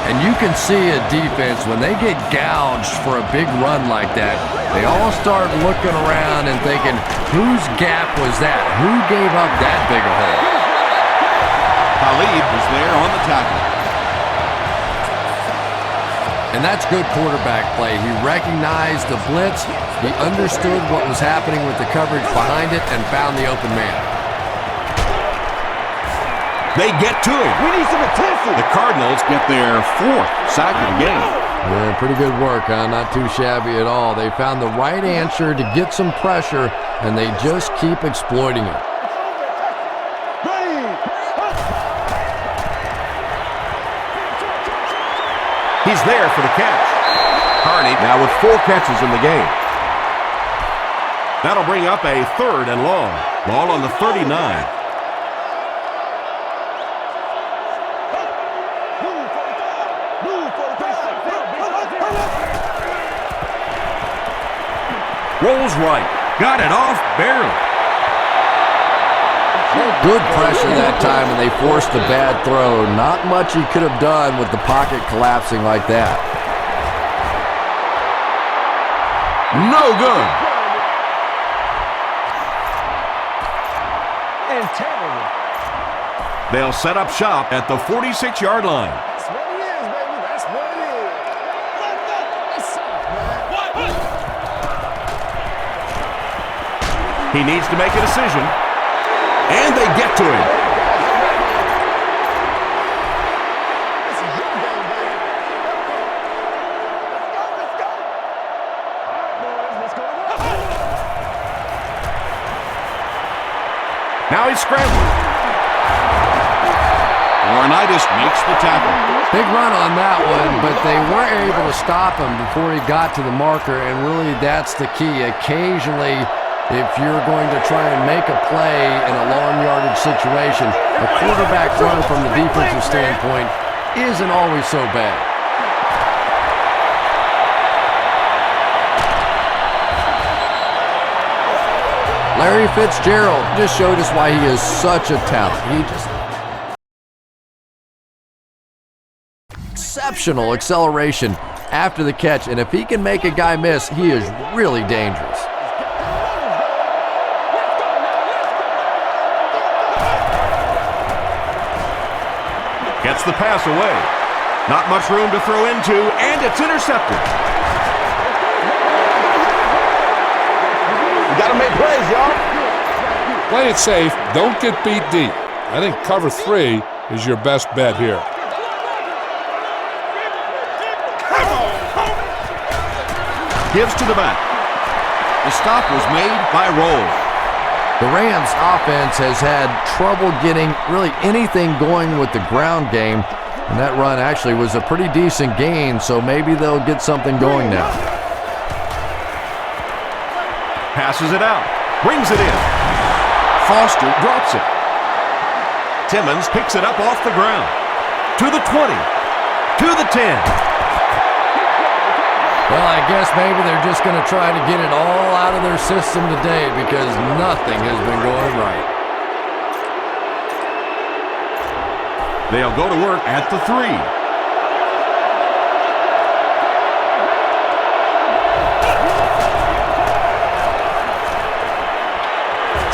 And you can see a defense, when they get gouged for a big run like that, they all start looking around and thinking, whose gap was that? Who gave up that big a hole? Khalid was there on the tackle. And that's good quarterback play. He recognized the blitz, he understood what was happening with the coverage behind it, and found the open man. They get to him. We need some attention. The Cardinals get their 4th sack of the game. Yeah, pretty good work, huh? Not too shabby at all. They found the right answer to get some pressure, and they just keep exploiting it. He's there for the catch. Carney now with 4 catches in the game. That'll bring up a 3rd and long. Ball on the 39. Rolls right. Got it off barely. Good pressure that time, and they forced a bad throw. Not much he could have done with the pocket collapsing like that. No good. And terrible. They'll set up shop at the 46-yard line. That's what it is, baby. That's what it is. That's soft, man. He needs to make a decision. And they get to him. This is your game, baby. Let's go. All right, boys, let's go. Now he's scrambling. Laurinaitis makes the tackle. Big run on that one, but they weren't able to stop him before he got to the marker, and really that's the key. Occasionally, if you're going to try and make a play in a long yardage situation, a quarterback run from the defensive standpoint isn't always so bad. Larry Fitzgerald just showed us why he is such a talent. He just exceptional acceleration, after the catch, and if he can make a guy miss, he is really dangerous. Gets the pass away. Not much room to throw into, and it's intercepted. You gotta make plays, y'all. Play it safe. Don't get beat deep. I think cover 3 is your best bet here. Gives to the back. The stop was made by Roll. The Rams offense has had trouble getting really anything going with the ground game, and that run actually was a pretty decent gain, so maybe they'll get something going now. Passes it out. Brings it in. Foster drops it. Timmons picks it up off the ground. To the 20. To the 10. Well, I guess maybe they're just going to try to get it all out of their system today because nothing has been going right. They'll go to work at the 3.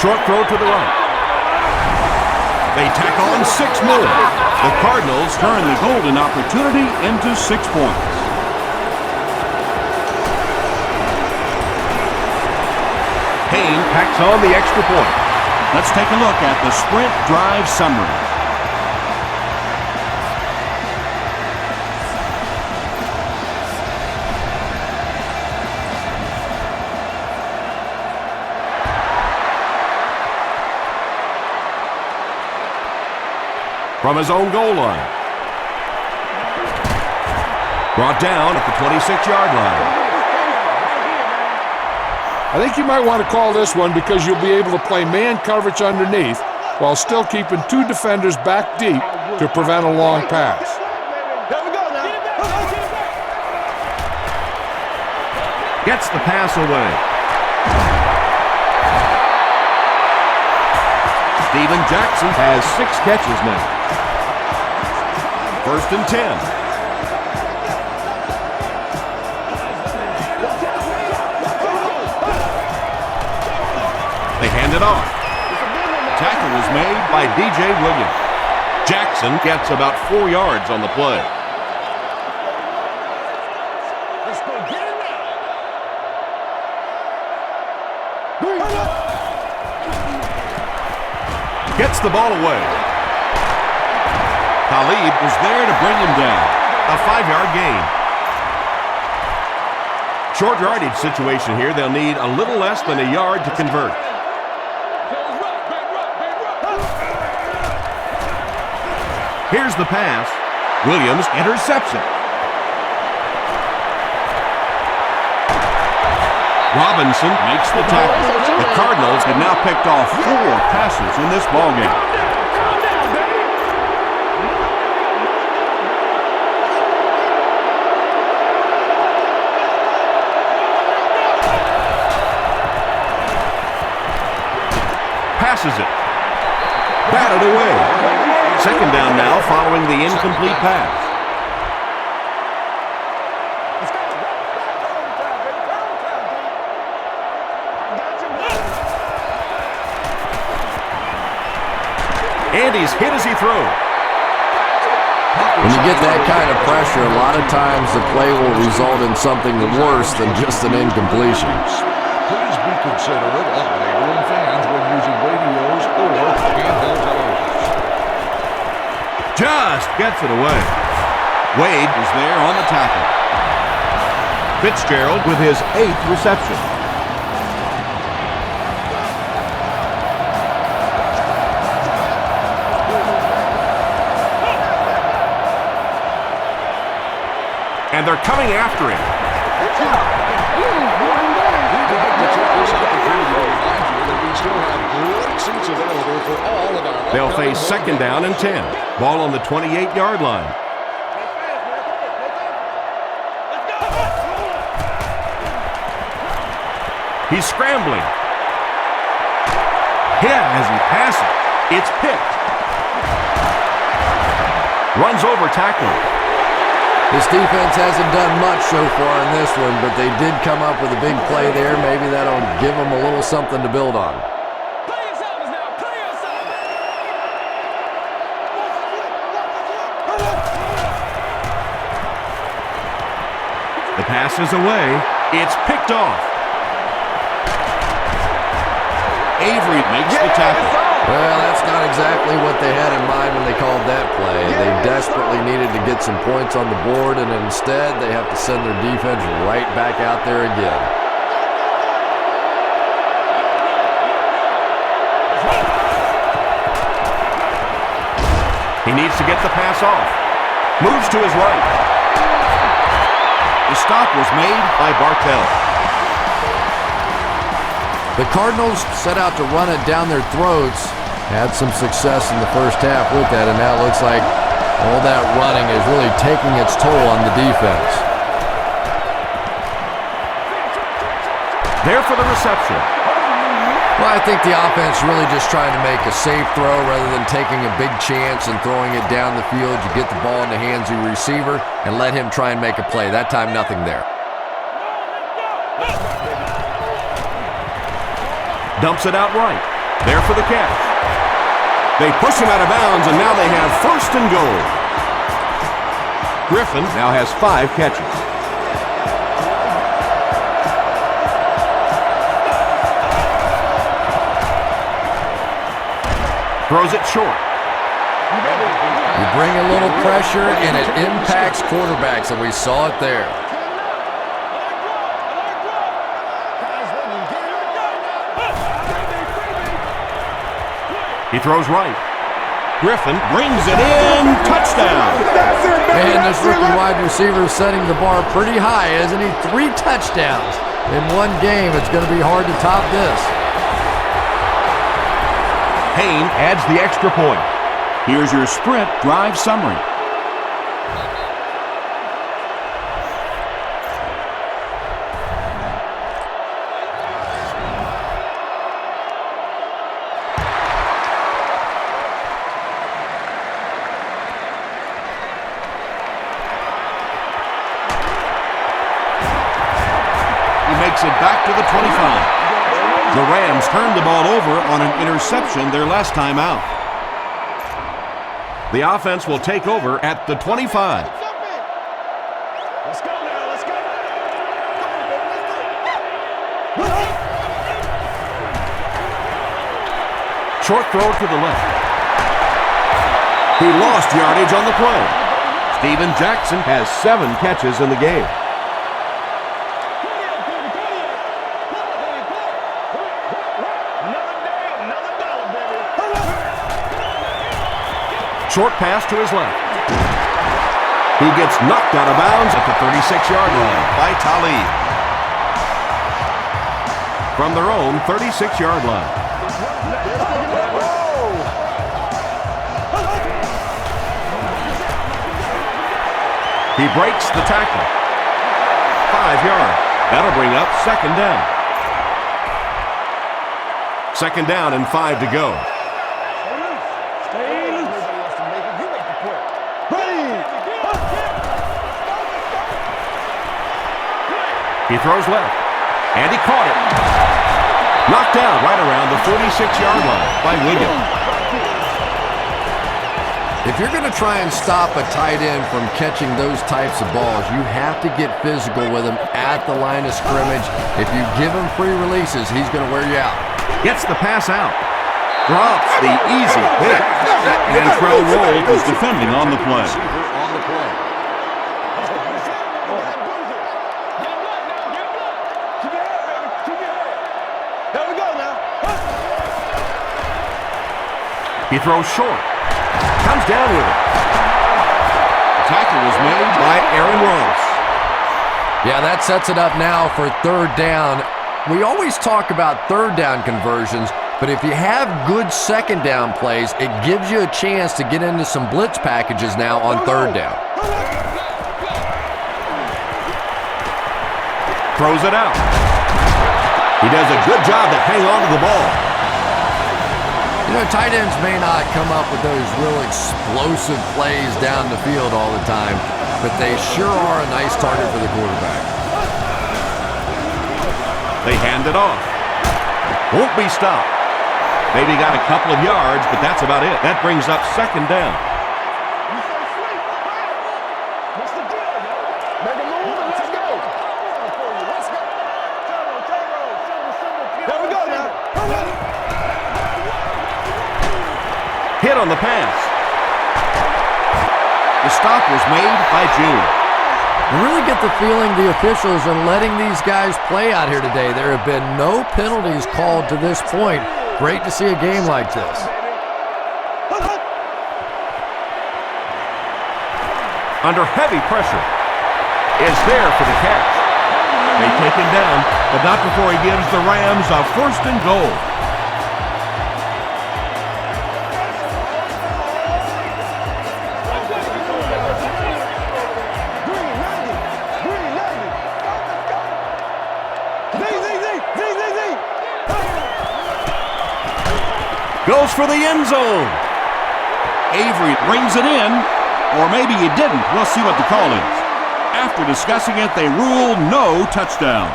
Short throw to the right. They tack on 6 more. The Cardinals turn the golden opportunity into 6 points. Payne packs on the extra point. Let's take a look at the sprint drive summary. From his own goal line. Brought down at the 26-yard line. I think you might want to call this one because you'll be able to play man coverage underneath while still keeping 2 defenders back deep to prevent a long pass. There we go now. Gets the pass away. Steven Jackson has 6 catches now. 1st and 10. They hand it off. Tackle was made by D.J. Williams. Jackson gets about 4 yards on the play. Let's go get it now. Gets the ball away. Talib was there to bring him down. A 5-yard gain. Short yardage situation here. They'll need a little less than a yard to convert. Here's the pass. Williams intercepts it. Robinson makes the tackle. The Cardinals have now picked off 4 passes in this ballgame. Passes it. Batted away. 2nd down now following the incomplete pass. And he's hit as he throws. When you get that kind of pressure, a lot of times the play will result in something worse than just an incompletion. Please be considerate of neighboring fans when using radios or handheld televisions. Just gets it away. Wade was there on the tackle. Fitzgerald with his 8th reception. And they're coming after him. They'll face 2nd down and 10. Ball on the 28-yard line. He's scrambling. Yeah, as he passes, it's picked. Runs over tackler. This defense hasn't done much so far in this one, but they did come up with a big play there. Maybe that'll give them a little something to build on. The pass is away. It's picked off. Avery makes the tackle. Well, that's not exactly what they had in mind when they called that play. They desperately needed to get some points on the board, and instead they have to send their defense right back out there again. He needs to get the pass off. Moves to his right. The stop was made by Bartell. The Cardinals set out to run it down their throats, had some success in the first half with that, and now it looks like all that running is really taking its toll on the defense. There for the reception. Well, I think the offense really just trying to make a safe throw rather than taking a big chance and throwing it down the field. You get the ball in the hands of your receiver and let him try and make a play. That time, nothing there. Dumps it out right. There for the catch. They push him out of bounds, and now they have first and goal. Griffin now has 5 catches. Throws it short. You bring a little pressure, and it impacts quarterbacks, and we saw it there. He throws right. Griffin brings it in. Touchdown. And this rookie wide receiver is setting the bar pretty high, isn't he? 3 touchdowns in one game. It's going to be hard to top this. Payne adds the extra point. Here's your sprint drive summary. Makes it back to the 25. The Rams turned the ball over on an interception their last time out. The offense will take over at the 25. Let's go now, let's go. Short throw to the left. He lost yardage on the play. Steven Jackson has 7 catches in the game. Short pass to his left. He gets knocked out of bounds at the 36-yard line by Talib. From their own 36-yard line. He breaks the tackle. 5 yards. That'll bring up second down. Second down and 5 to go. He throws left, and he caught it. Knocked down right around the 46-yard line by Williams. If you're going to try and stop a tight end from catching those types of balls, you have to get physical with him at the line of scrimmage. If you give him free releases, he's going to wear you out. Gets the pass out. Drops the easy hit. And Trell Wolf is defending on the play. He throws short. Comes down with it. The tackle was made by Aaron Ross. Yeah, that sets it up now for third down. We always talk about third down conversions, but if you have good second down plays, it gives you a chance to get into some blitz packages now on third down. Throws it out. He does a good job to hang on to the ball. You know, tight ends may not come up with those real explosive plays down the field all the time, but they sure are a nice target for the quarterback. They hand it off. Won't be stopped. Maybe got a couple of yards, but that's about it. That brings up second down. What's the deal, yo? Make a move and let's go. Let's go. There we go now. Hit on the pass. The stop was made by June. You really get the feeling the officials are letting these guys play out here today. There have been no penalties called to this point. Great to see a game like this. Under heavy pressure. Is there for the catch. They take him down, but not before he gives the Rams a 1st and goal. Goes for the end zone. Avery brings it in, or maybe he didn't. We'll see what the call is. After discussing it, they rule no touchdown.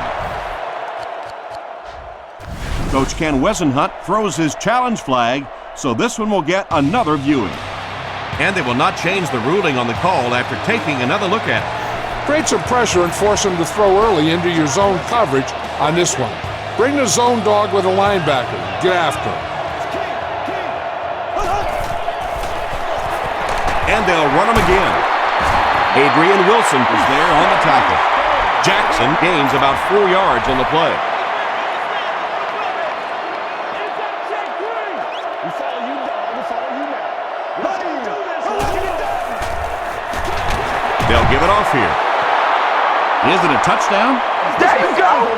Coach Ken Wesenhunt throws his challenge flag, so this one will get another viewing. And they will not change the ruling on the call after taking another look at it. Create some pressure and force him to throw early into your zone coverage on this one. Bring the zone dog with a linebacker. Get after him. And they'll run him again. Adrian Wilson is there on the tackle. Jackson gains about 4 yards on the play. They'll give it off here. Is it a touchdown? There you go!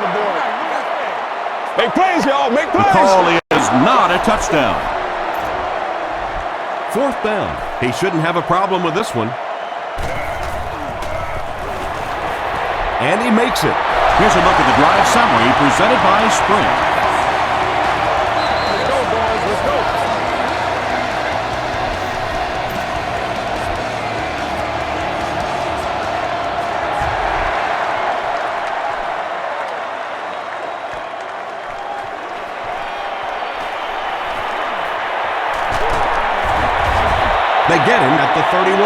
Make plays, y'all. Make plays. The call is not a touchdown. 4th down. He shouldn't have a problem with this one. And he makes it. Here's a look at the drive summary presented by Sprint. Let's go, boys. Let's go. They get him at the 31.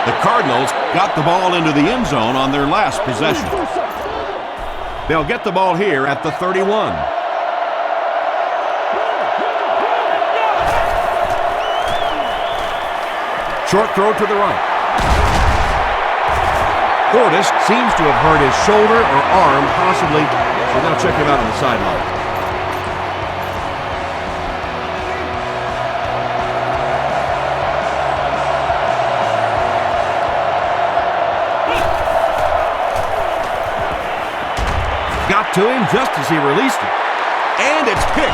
The Cardinals got the ball into the end zone on their last possession. They'll get the ball here at the 31. Short throw to the right. Portis seems to have hurt his shoulder or arm, possibly, so they'll check him out on the sideline. Got to him just as he released it. And it's picked.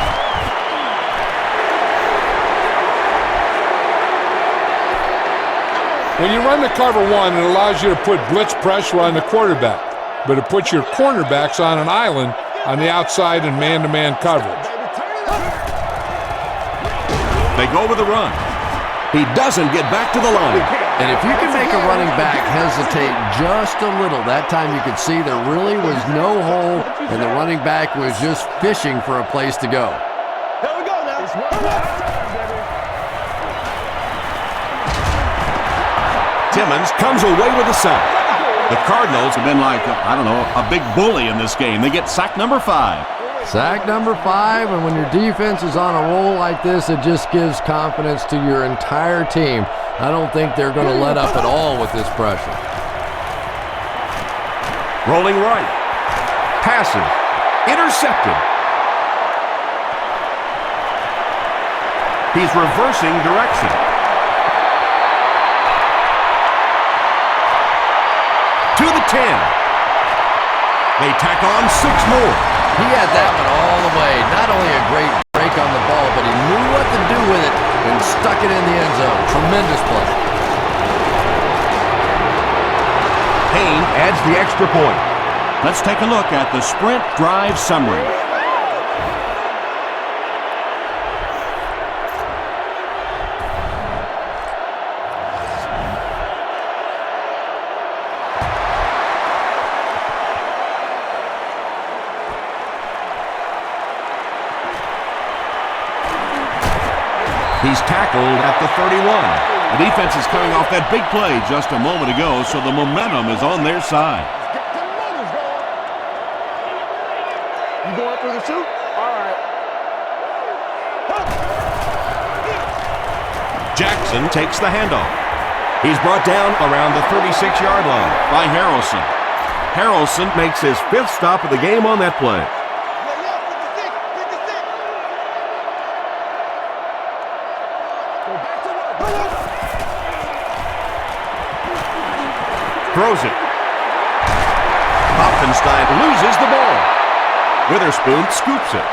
When you run the cover one, it allows you to put blitz pressure on the quarterback, but it puts your cornerbacks on an island on the outside in man-to-man coverage. They go with the run. He doesn't get back to the line. And if you can make a running back hesitate just a little, that time you could see there really was no hole, and the running back was just fishing for a place to go. There we go now. Timmons comes away with a sack. The Cardinals have been like, I don't know, a big bully in this game. They get sack number 5. Sack number 5, and when your defense is on a roll like this, it just gives confidence to your entire team. I don't think they're going to let up at all with this pressure. Rolling right. Passes. Intercepted. He's reversing direction. To the 10. They tack on 6 more. He had that one all the way. Not only a great break on the ball, but he knew what to do with it and stuck it in the end zone. Tremendous play. Payne adds the extra point. Let's take a look at the Sprint drive summary. He's tackled at the 31. The defense is coming off that big play just a moment ago, so the momentum is on their side. You going for the shoot? All right. Jackson takes the handoff. He's brought down around the 36-yard line by Harrelson. Harrelson makes his 5th stop of the game on that play. Throws it. Hopfenstein loses the ball. Witherspoon scoops it.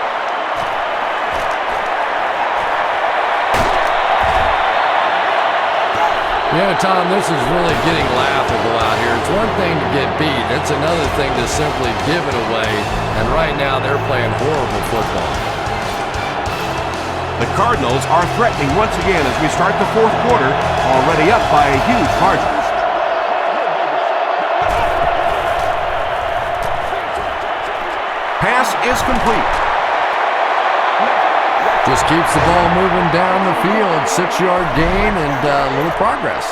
Yeah, Tom, this is really getting laughable out here. It's one thing to get beat. It's another thing to simply give it away. And right now, they're playing horrible football. The Cardinals are threatening once again as we start the 4th quarter, already up by a huge margin. Pass is complete. Just keeps the ball moving down the field. 6-yard gain and a little progress.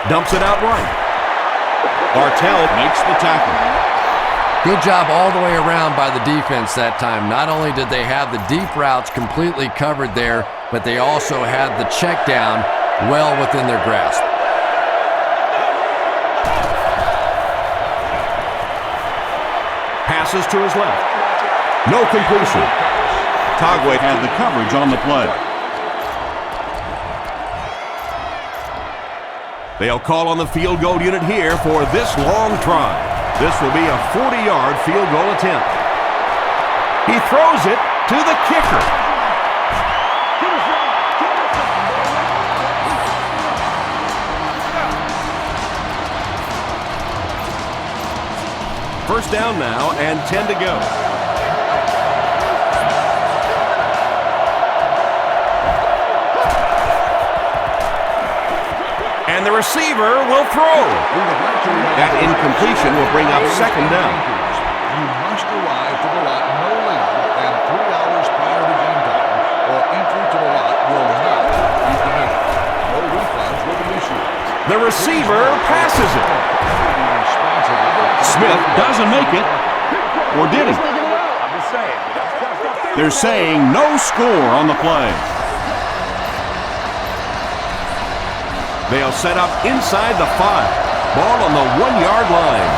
Dumps it out right. Bartell makes the tackle. Good job all the way around by the defense that time. Not only did they have the deep routes completely covered there, but they also had the check down well within their grasp. Passes to his left. No completion. Togway had the coverage on the play. They'll call on the field goal unit here for this long try. This will be a 40-yard field goal attempt. He throws it to the kicker. First down now and 10 to go. And the receiver will throw. That incompletion will bring up 2nd down. You must arrive to the lot no later than 3 hours prior to game time, or entry to the lot will not be permitted. No refunds will be issued. The receiver passes it. Smith doesn't make it. Or did he? They're saying no score on the play. They'll set up inside the 5. Ball on the 1-yard line.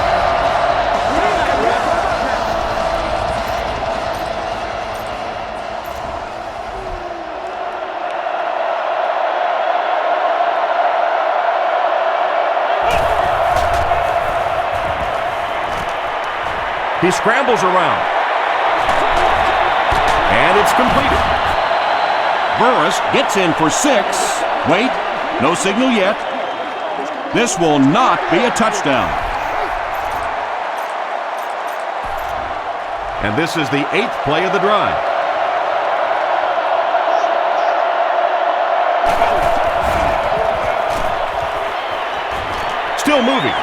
He scrambles around. And it's completed. Burris gets in for 6. Wait. No signal yet. This will not be a touchdown. And this is the 8th play of the drive. Still moving.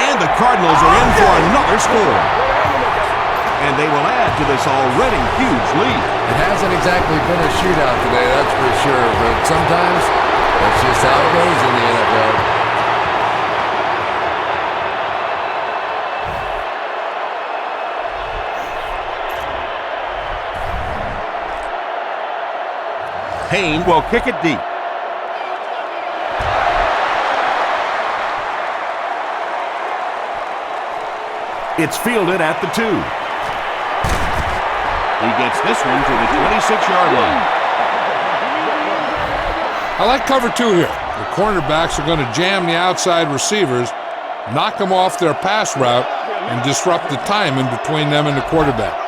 And the Cardinals are in for another score. And they will add to this already huge lead. It hasn't exactly been a shootout today, that's for sure, but sometimes that's just how it goes in the NFL. Payne will kick it deep. It's fielded at the 2. He gets this one to the 26-yard line. I like cover 2 here. The cornerbacks are going to jam the outside receivers, knock them off their pass route, and disrupt the time in between them and the quarterback.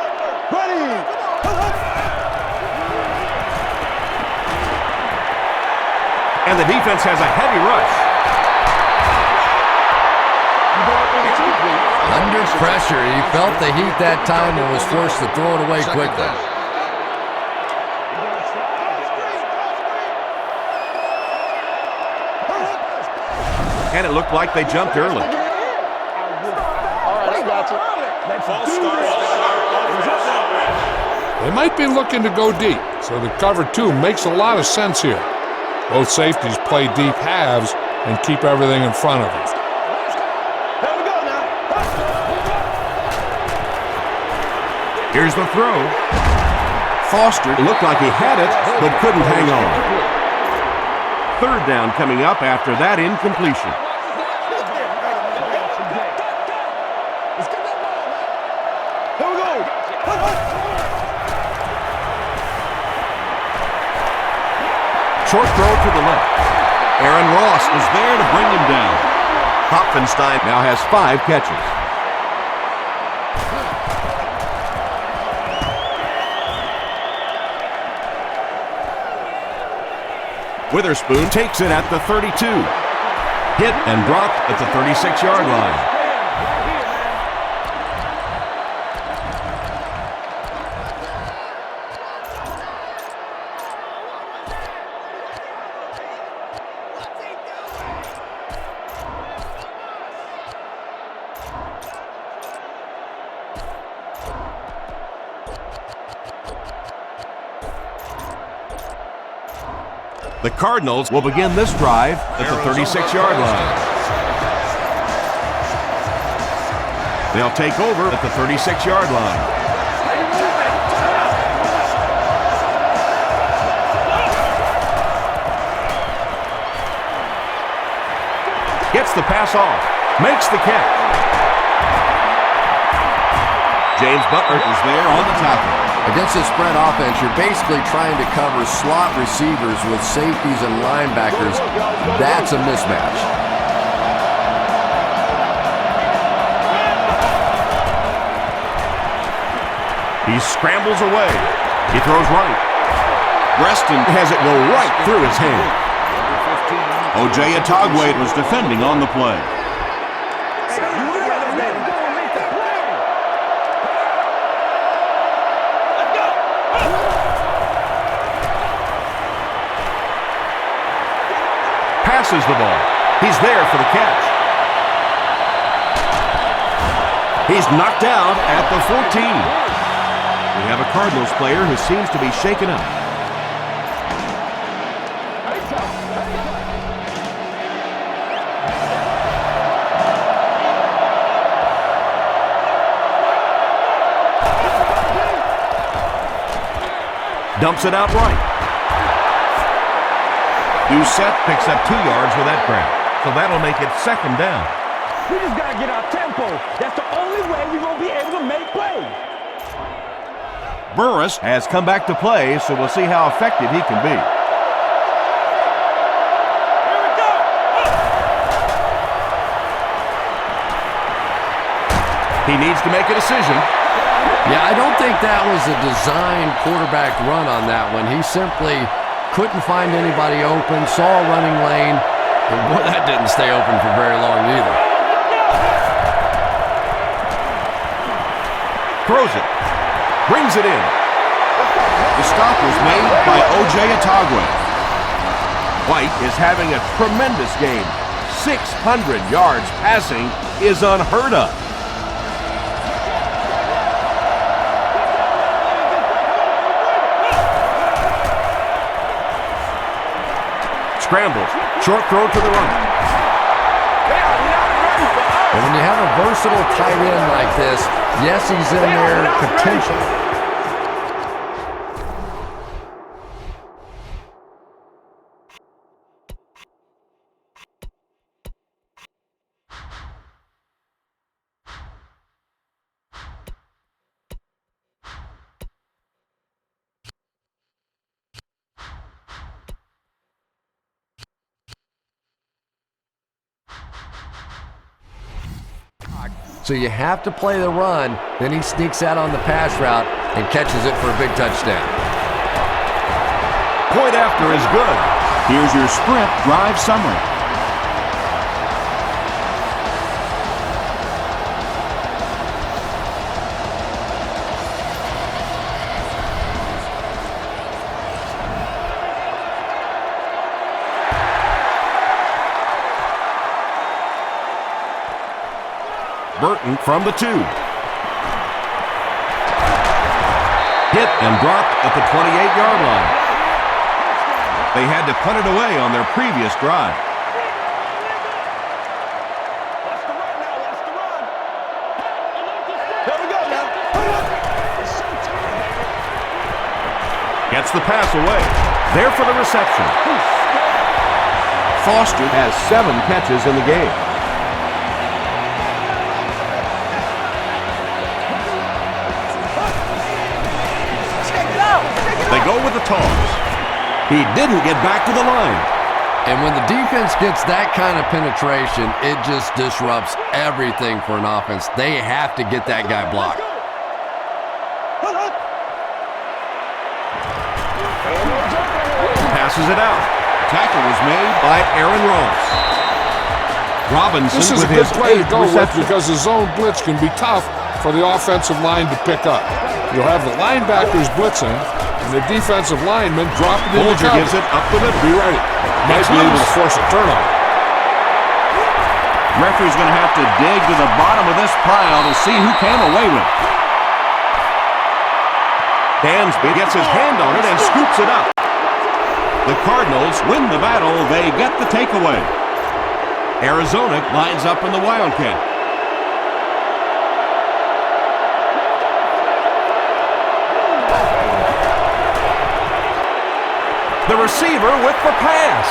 And the defense has a heavy rush. Under pressure, he felt the heat that time and was forced to throw it away quickly. And it looked like they jumped early. All right, I got you. False start. They might be looking to go deep, so the cover 2 makes a lot of sense here. Both safeties play deep halves and keep everything in front of them. Here we go now. Here's the throw. Foster looked like he had it, but couldn't hang on. Third down coming up after that incompletion. Here we go. Short throw to the left. Aaron Ross was there to bring him down. Hopfenstein now has 5 catches. Witherspoon takes it at the 32. Hit and dropped at the 36-yard line. The Cardinals will begin this drive at the 36-yard line. They'll take over at the 36-yard line. Gets the pass off. Makes the catch. James Butler is there on the tackle. Against a spread offense, you're basically trying to cover slot receivers with safeties and linebackers. That's a mismatch. He scrambles away. He throws right. Reston has it go right through his hand. O.J. Atogwe was defending on the play. Passes the ball. He's there for the catch. He's knocked out at the 14. We have a Cardinals player who seems to be shaken up. Dumps it out right. Doucette picks up 2 yards with that grab. So that'll make it second down. We just got to get our tempo. That's the only way we're going to be able to make plays. Burris has come back to play, so we'll see how effective he can be. Here we go. He needs to make a decision. Yeah, I don't think that was a designed quarterback run on that one. He simply couldn't find anybody open, saw a running lane, and boy, that didn't stay open for very long either. Throws it. Brings it in. The stop was made by O.J. Atogwe. White is having a tremendous game. 600 yards passing is unheard of. Scrambles. Short throw to the right. And when you have a versatile tight end like this, yes, he's in there potentially. So you have to play the run, then he sneaks out on the pass route and catches it for a big touchdown. Point after is good. Here's your sprint drive summary. Burton from the 2. Hit and dropped at the 28-yard line. They had to punt it away on their previous drive. Gets the pass away. There for the reception. Foster has 7 catches in the game. They go with the toss. He didn't get back to the line. And when the defense gets that kind of penetration, it just disrupts everything for an offense. They have to get that guy blocked. Passes it out. Tackle was made by Aaron Ross. Robinson this is with a good his play to 8th go with reception. because the zone blitz can be tough for the offensive line to pick up. You'll have the linebackers blitzing and the defensive lineman dropping into Bolger cover. gives it up the middle. Be ready. Might be able to force a turnover. Referee's going to have to dig to the bottom of this pile to see who came away with it. Dansby gets his hand on it and scoops it up. The Cardinals win the battle. They get the takeaway. Arizona lines up in the Wildcat. The receiver with the pass.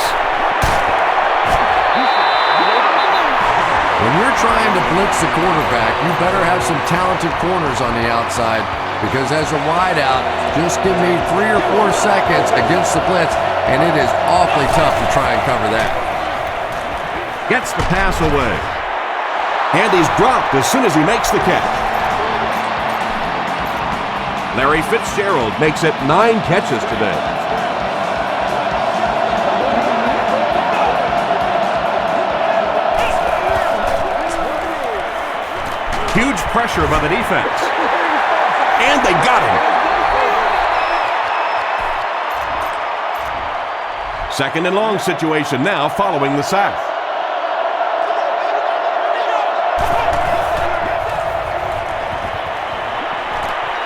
When you're trying to blitz the quarterback, you better have some talented corners on the outside, because as a wideout, just give me 3 or 4 seconds against the blitz, and it is awfully tough to try and cover that. Gets the pass away. And he's dropped as soon as he makes the catch. Larry Fitzgerald makes it 9 catches today. Huge pressure by the defense. And they got him. Second and long situation now following the sack.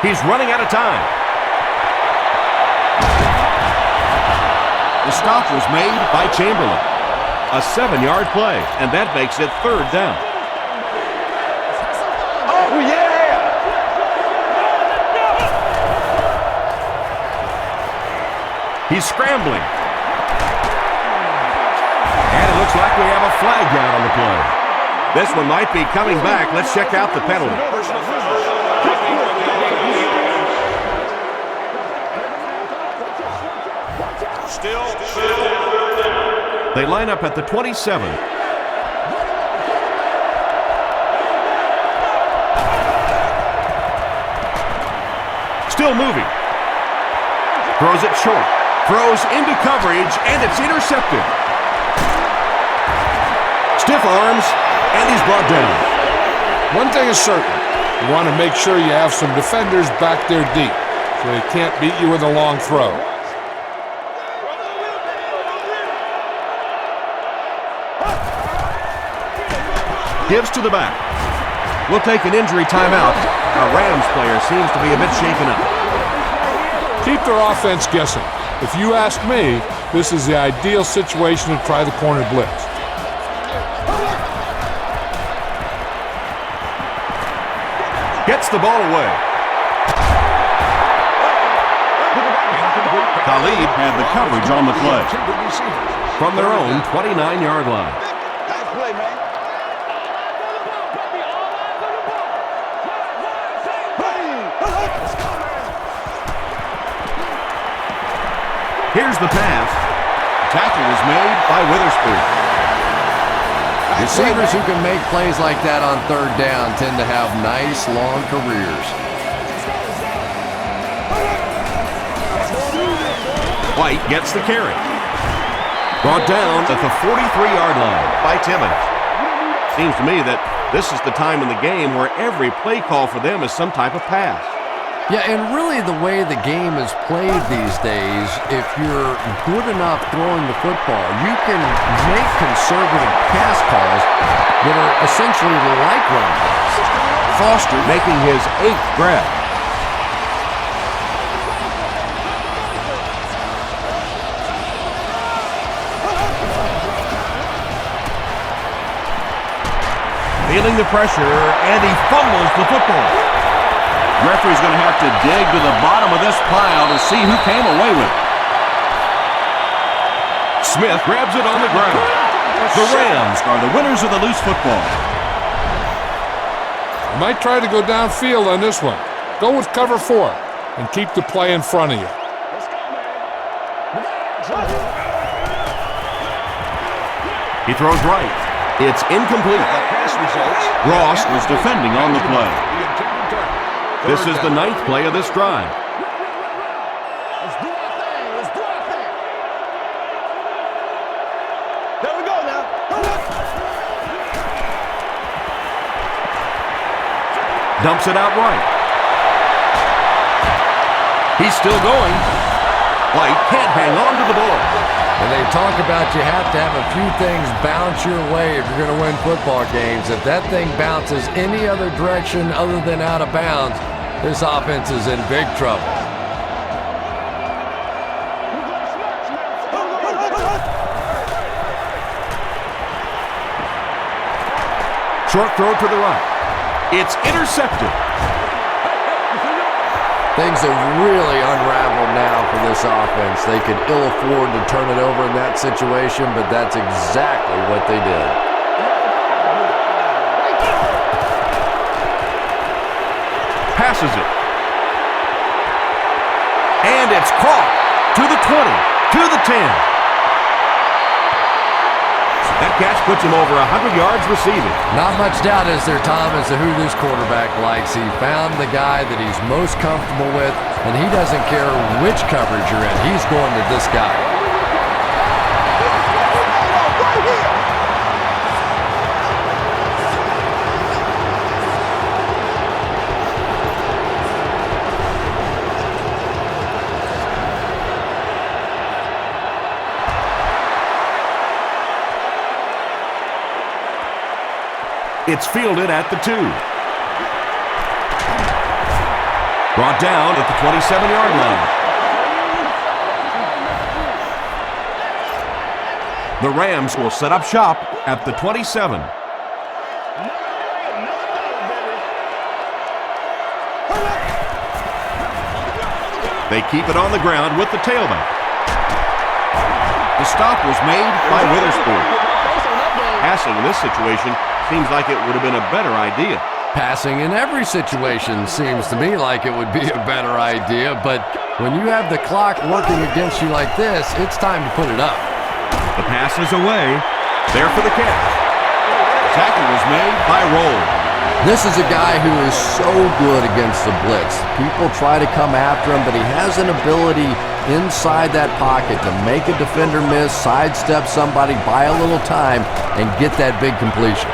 He's running out of time. The stop was made by Chamberlain. A 7-yard play, and that makes it 3rd down. Oh, yeah! He's scrambling. And it looks like we have a flag down on the play. This one might be coming back. Let's check out the penalty. They line up at the 27. Still moving. Throws it short. Throws into coverage, and it's intercepted. Stiff arms, and he's brought down. One thing is certain. You want to make sure you have some defenders back there deep so they can't beat you with a long throw. Gives to the back. We'll take an injury timeout. Our Rams player seems to be a bit shaken up. Keep their offense guessing. If you ask me, this is the ideal situation to try the corner blitz. Gets the ball away. Khalid had the coverage on the play. From their own 29-yard line. Nice play, man. Here's the pass. Tackle was made by Witherspoon. Receivers who can make plays like that on 3rd down tend to have nice, long careers. White gets the carry. Brought down at the 43-yard line by Timmons. Seems to me that this is the time in the game where every play call for them is some type of pass. Yeah, and really the way the game is played these days, if you're good enough throwing the football, you can make conservative pass calls that are essentially like run plays. Foster making his 8th grab. Feeling the pressure, and he fumbles the football. Referee's going to have to dig to the bottom of this pile to see who came away with it. Smith grabs it on the ground. The Rams are the winners of the loose football. You might try to go downfield on this one. Go with cover 4 and keep the play in front of you. He throws right. It's incomplete. Ross was defending on the play. This is the 9th play of this drive. Let's do our thing. Let's do our thing. There we go now. Dumps it out right. He's still going. White can't hang on to the ball. And they talk about you have to have a few things bounce your way if you're going to win football games. If that thing bounces any other direction other than out of bounds, this offense is in big trouble. Short throw to the right. It's intercepted. Things have really unraveled now for this offense. They could ill afford to turn it over in that situation, but that's exactly what they did. Passes it. And it's caught to the 20, to the 10. That catch puts him over 100 yards receiving. Not much doubt, is there, Tom, as to who this quarterback likes. He found the guy that he's most comfortable with, and he doesn't care which coverage you're in. He's going to this guy. It's fielded at the 2. Brought down at the 27-yard line. The Rams will set up shop at the 27. They keep it on the ground with the tailback. The stop was made by Witherspoon. Passing in this situation seems like it would have been a better idea. Passing in every situation seems to me like it would be a better idea, but when you have the clock working against you like this, it's time to put it up. The pass is away. There for the catch. Tackle was made by Roll. This is a guy who is so good against the blitz. People try to come after him, but he has an ability inside that pocket to make a defender miss, sidestep somebody, buy a little time, and get that big completion.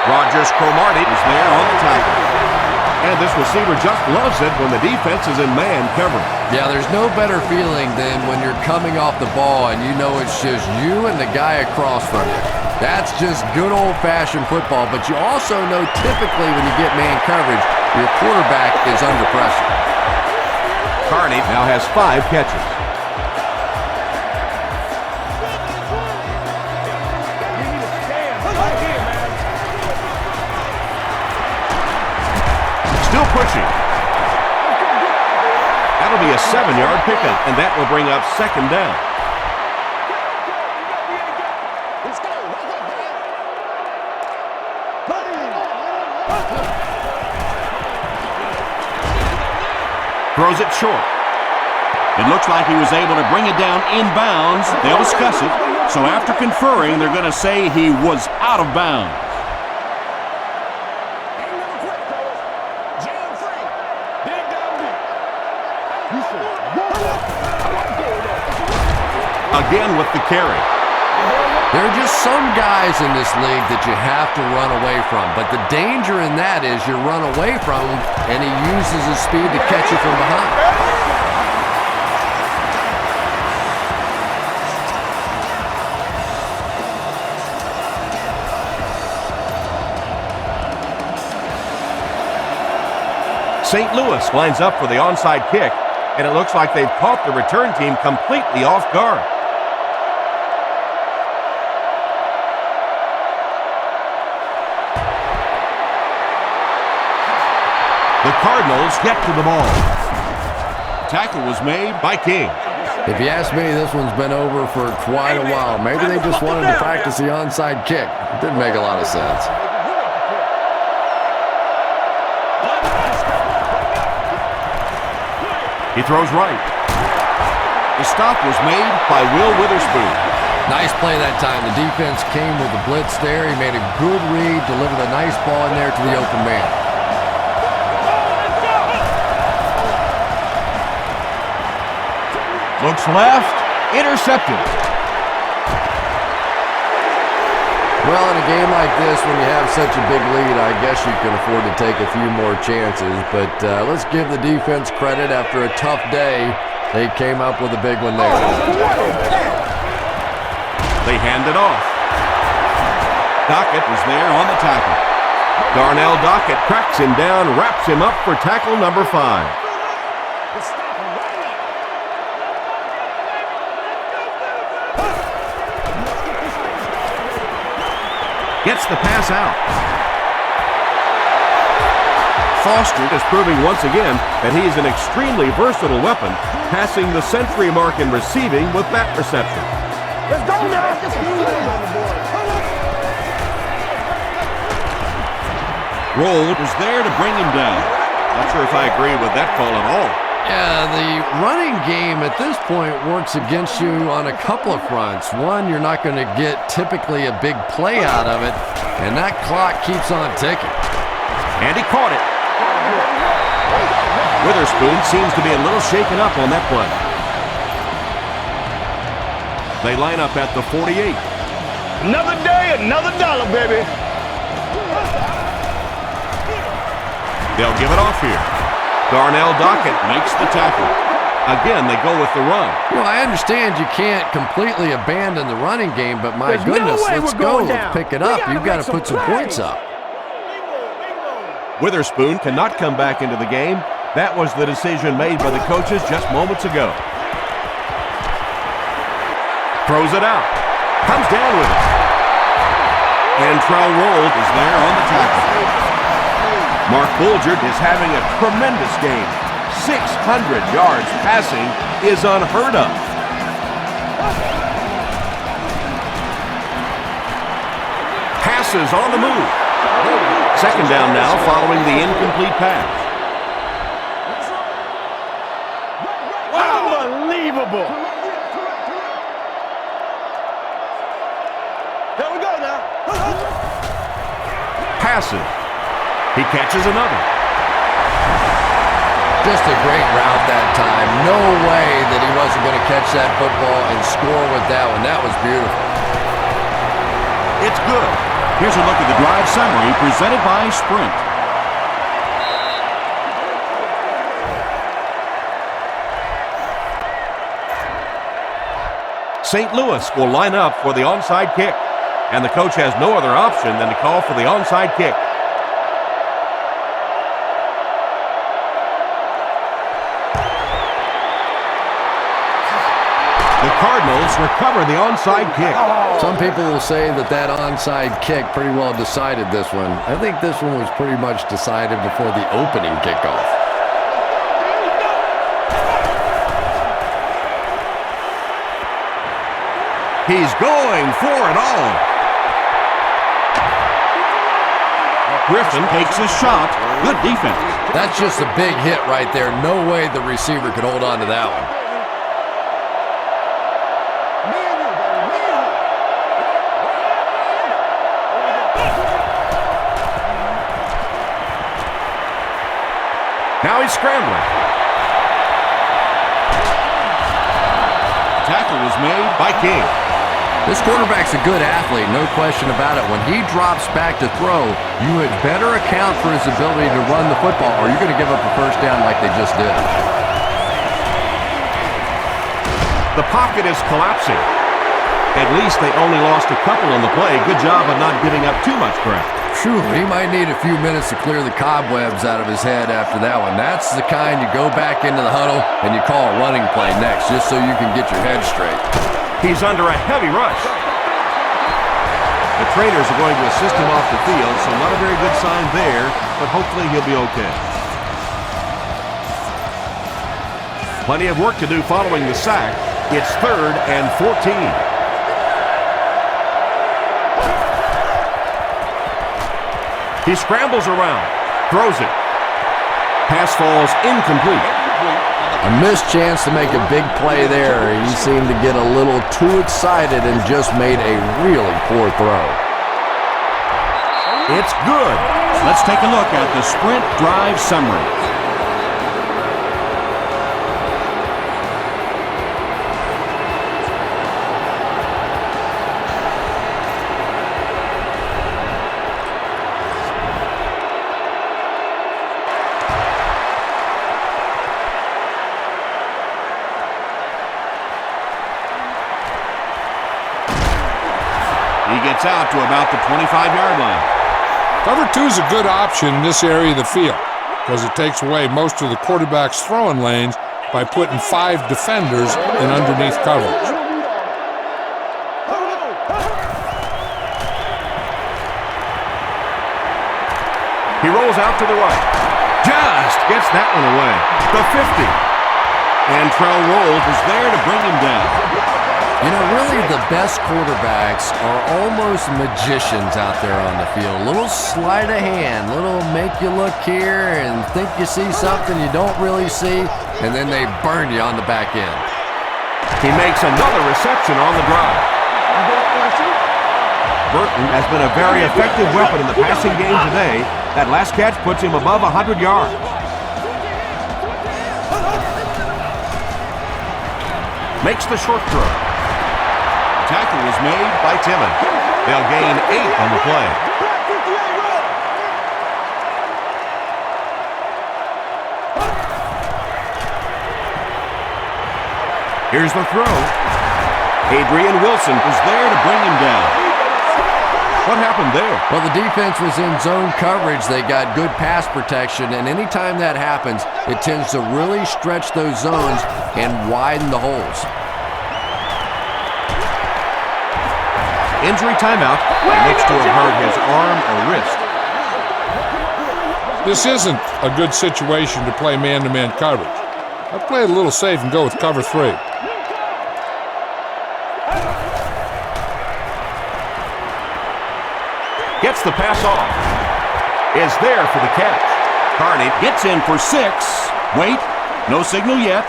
Rogers Cromartie is there on the tackle. And this receiver just loves it when the defense is in man coverage. Yeah, there's no better feeling than when you're coming off the ball and you know it's just you and the guy across from you. That's just good old-fashioned football, but you also know typically when you get man coverage, your quarterback is under pressure. Carney now has 5 catches. Still pushing. That'll be a 7-yard pickup, and that will bring up 2nd down. Throws it short. It looks like he was able to bring it down inbounds. They'll discuss it. So after conferring, they're going to say he was out of bounds. Again with the carry. There are just some guys in this league that you have to run away from, but the danger in that is you run away from him, and he uses his speed to catch you from behind. St. Louis lines up for the onside kick, and it looks like they've caught the return team completely off guard. The Cardinals get to the ball. Tackle was made by King. If you ask me, this one's been over for quite a while. Maybe they just wanted to practice the onside kick. It didn't make a lot of sense. He throws right. The stop was made by Will Witherspoon. Nice play that time. The defense came with the blitz there. He made a good read, delivered a nice ball in there to the open man. Looks left, intercepted. Well, in a game like this, when you have such a big lead, I guess you can afford to take a few more chances. But let's give the defense credit. After a tough day, they came up with a big one there. They hand it off. Dockett was there on the tackle. Darnell Dockett cracks him down, wraps him up for tackle number 5. Gets the pass out. Foster is proving once again that he is an extremely versatile weapon, passing the century mark in receiving with that reception. Let's go now. Roll was there to bring him down. Not sure if I agree with that call at all. Yeah, the running game at this point works against you on a couple of fronts. One, you're not going to get typically a big play out of it, and that clock keeps on ticking. And he caught it. Witherspoon seems to be a little shaken up on that play. They line up at the 48. Another day, another dollar, baby. They'll give it off here. Darnell Dockett makes the tackle. Again, they go with the run. Well, I understand you can't completely abandon the running game, but my goodness, let's go. Let's pick it up. You've got to put some points up. Witherspoon cannot come back into the game. That was the decision made by the coaches just moments ago. Throws it out. Comes down with it. And Trell Roll is there on the tackle. Mark Bulgert is having a tremendous game. 600 yards passing is unheard of. Passes on the move. Second down now following the incomplete pass. Unbelievable. There we go now. Passes. He catches another. Just a great route that time. No way that he wasn't going to catch that football and score with that one. That was beautiful. It's good. Here's a look at the drive summary presented by Sprint. St. Louis will line up for the onside kick, and the coach has no other option than to call for the onside kick. The Cardinals recover the onside kick. Some people will say that that onside kick pretty well decided this one. I think this one was pretty much decided before the opening kickoff. He's going for it all. Griffin takes a shot. Good defense. That's just a big hit right there. No way the receiver could hold on to that one. Now he's scrambling. Tackle was made by King. This quarterback's a good athlete, no question about it. When he drops back to throw, you had better account for his ability to run the football, or you're going to give up a first down like they just did. The pocket is collapsing. At least they only lost a couple on the play. Good job of not giving up too much ground. Phew, he might need a few minutes to clear the cobwebs out of his head after that one. That's the kind you go back into the huddle and you call a running play next, just so you can get your head straight. He's under a heavy rush. The trainers are going to assist him off the field, so not a very good sign there, but hopefully he'll be okay. Plenty of work to do following the sack. It's 3rd and 14. He scrambles around, throws it. Pass falls incomplete. A missed chance to make a big play there. He seemed to get a little too excited and just made a really poor throw. It's good. Let's take a look at the sprint drive summary. He gets out to about the 25-yard line. Cover 2 is a good option in this area of the field because it takes away most of the quarterback's throwing lanes by putting 5 defenders in underneath coverage. He rolls out to the right. Just gets that one away. The 50. And Trell Rolls is there to bring him down. You know, really the best quarterbacks are almost magicians out there on the field. Little sleight of hand, little make you look here and think you see something you don't really see, and then they burn you on the back end. He makes another reception on the drive. Burton has been a very effective weapon in the passing game today. That last catch puts him above 100 yards. Makes the short throw. Tackle was made by Timmons. They'll gain 8 on the play. Here's the throw. Adrian Wilson was there to bring him down. What happened there? Well, the defense was in zone coverage. They got good pass protection, and anytime that happens, it tends to really stretch those zones and widen the holes. Injury timeout. He looks to have hurt his arm or wrist. This isn't a good situation to play man-to-man coverage. I'd play it a little safe and go with cover 3. Gets the pass off. Is there for the catch. Carney gets in for 6. Wait, no signal yet.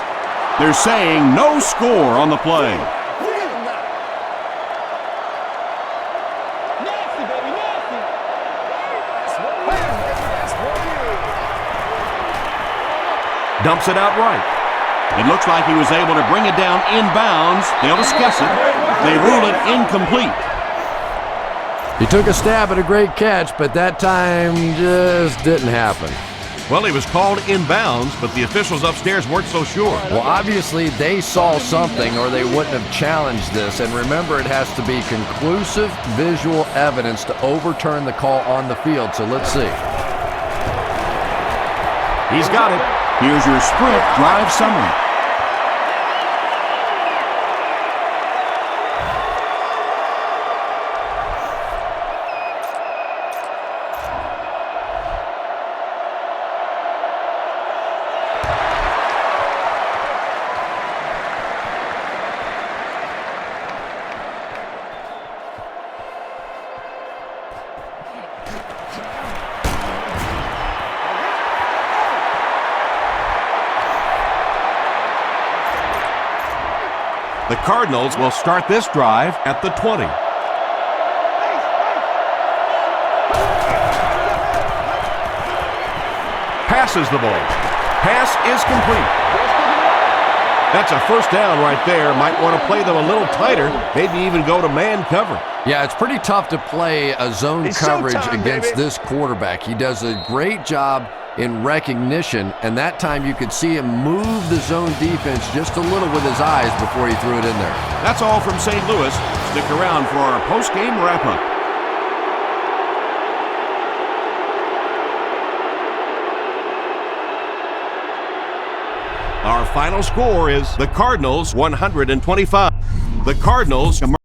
They're saying no score on the play. Dumps it out right. It looks like he was able to bring it down inbounds. They'll discuss it. They rule it incomplete. He took a stab at a great catch, but that time just didn't happen. Well, he was called inbounds, but the officials upstairs weren't so sure. Well, obviously they saw something or they wouldn't have challenged this. And remember, it has to be conclusive visual evidence to overturn the call on the field. So let's see. He's got it. Here's your sprint drive summary. The Cardinals will start this drive at the 20. Passes the ball. Pass is complete. That's a first down right there. Might want to play them a little tighter, maybe even go to man cover. Yeah, it's pretty tough to play a zone coverage against this quarterback. He does a great job in recognition, and that time you could see him move the zone defense just a little with his eyes before he threw it in there. That's all from St. Louis. Stick around for our post-game wrap-up. Our final score is the Cardinals 125. The Cardinals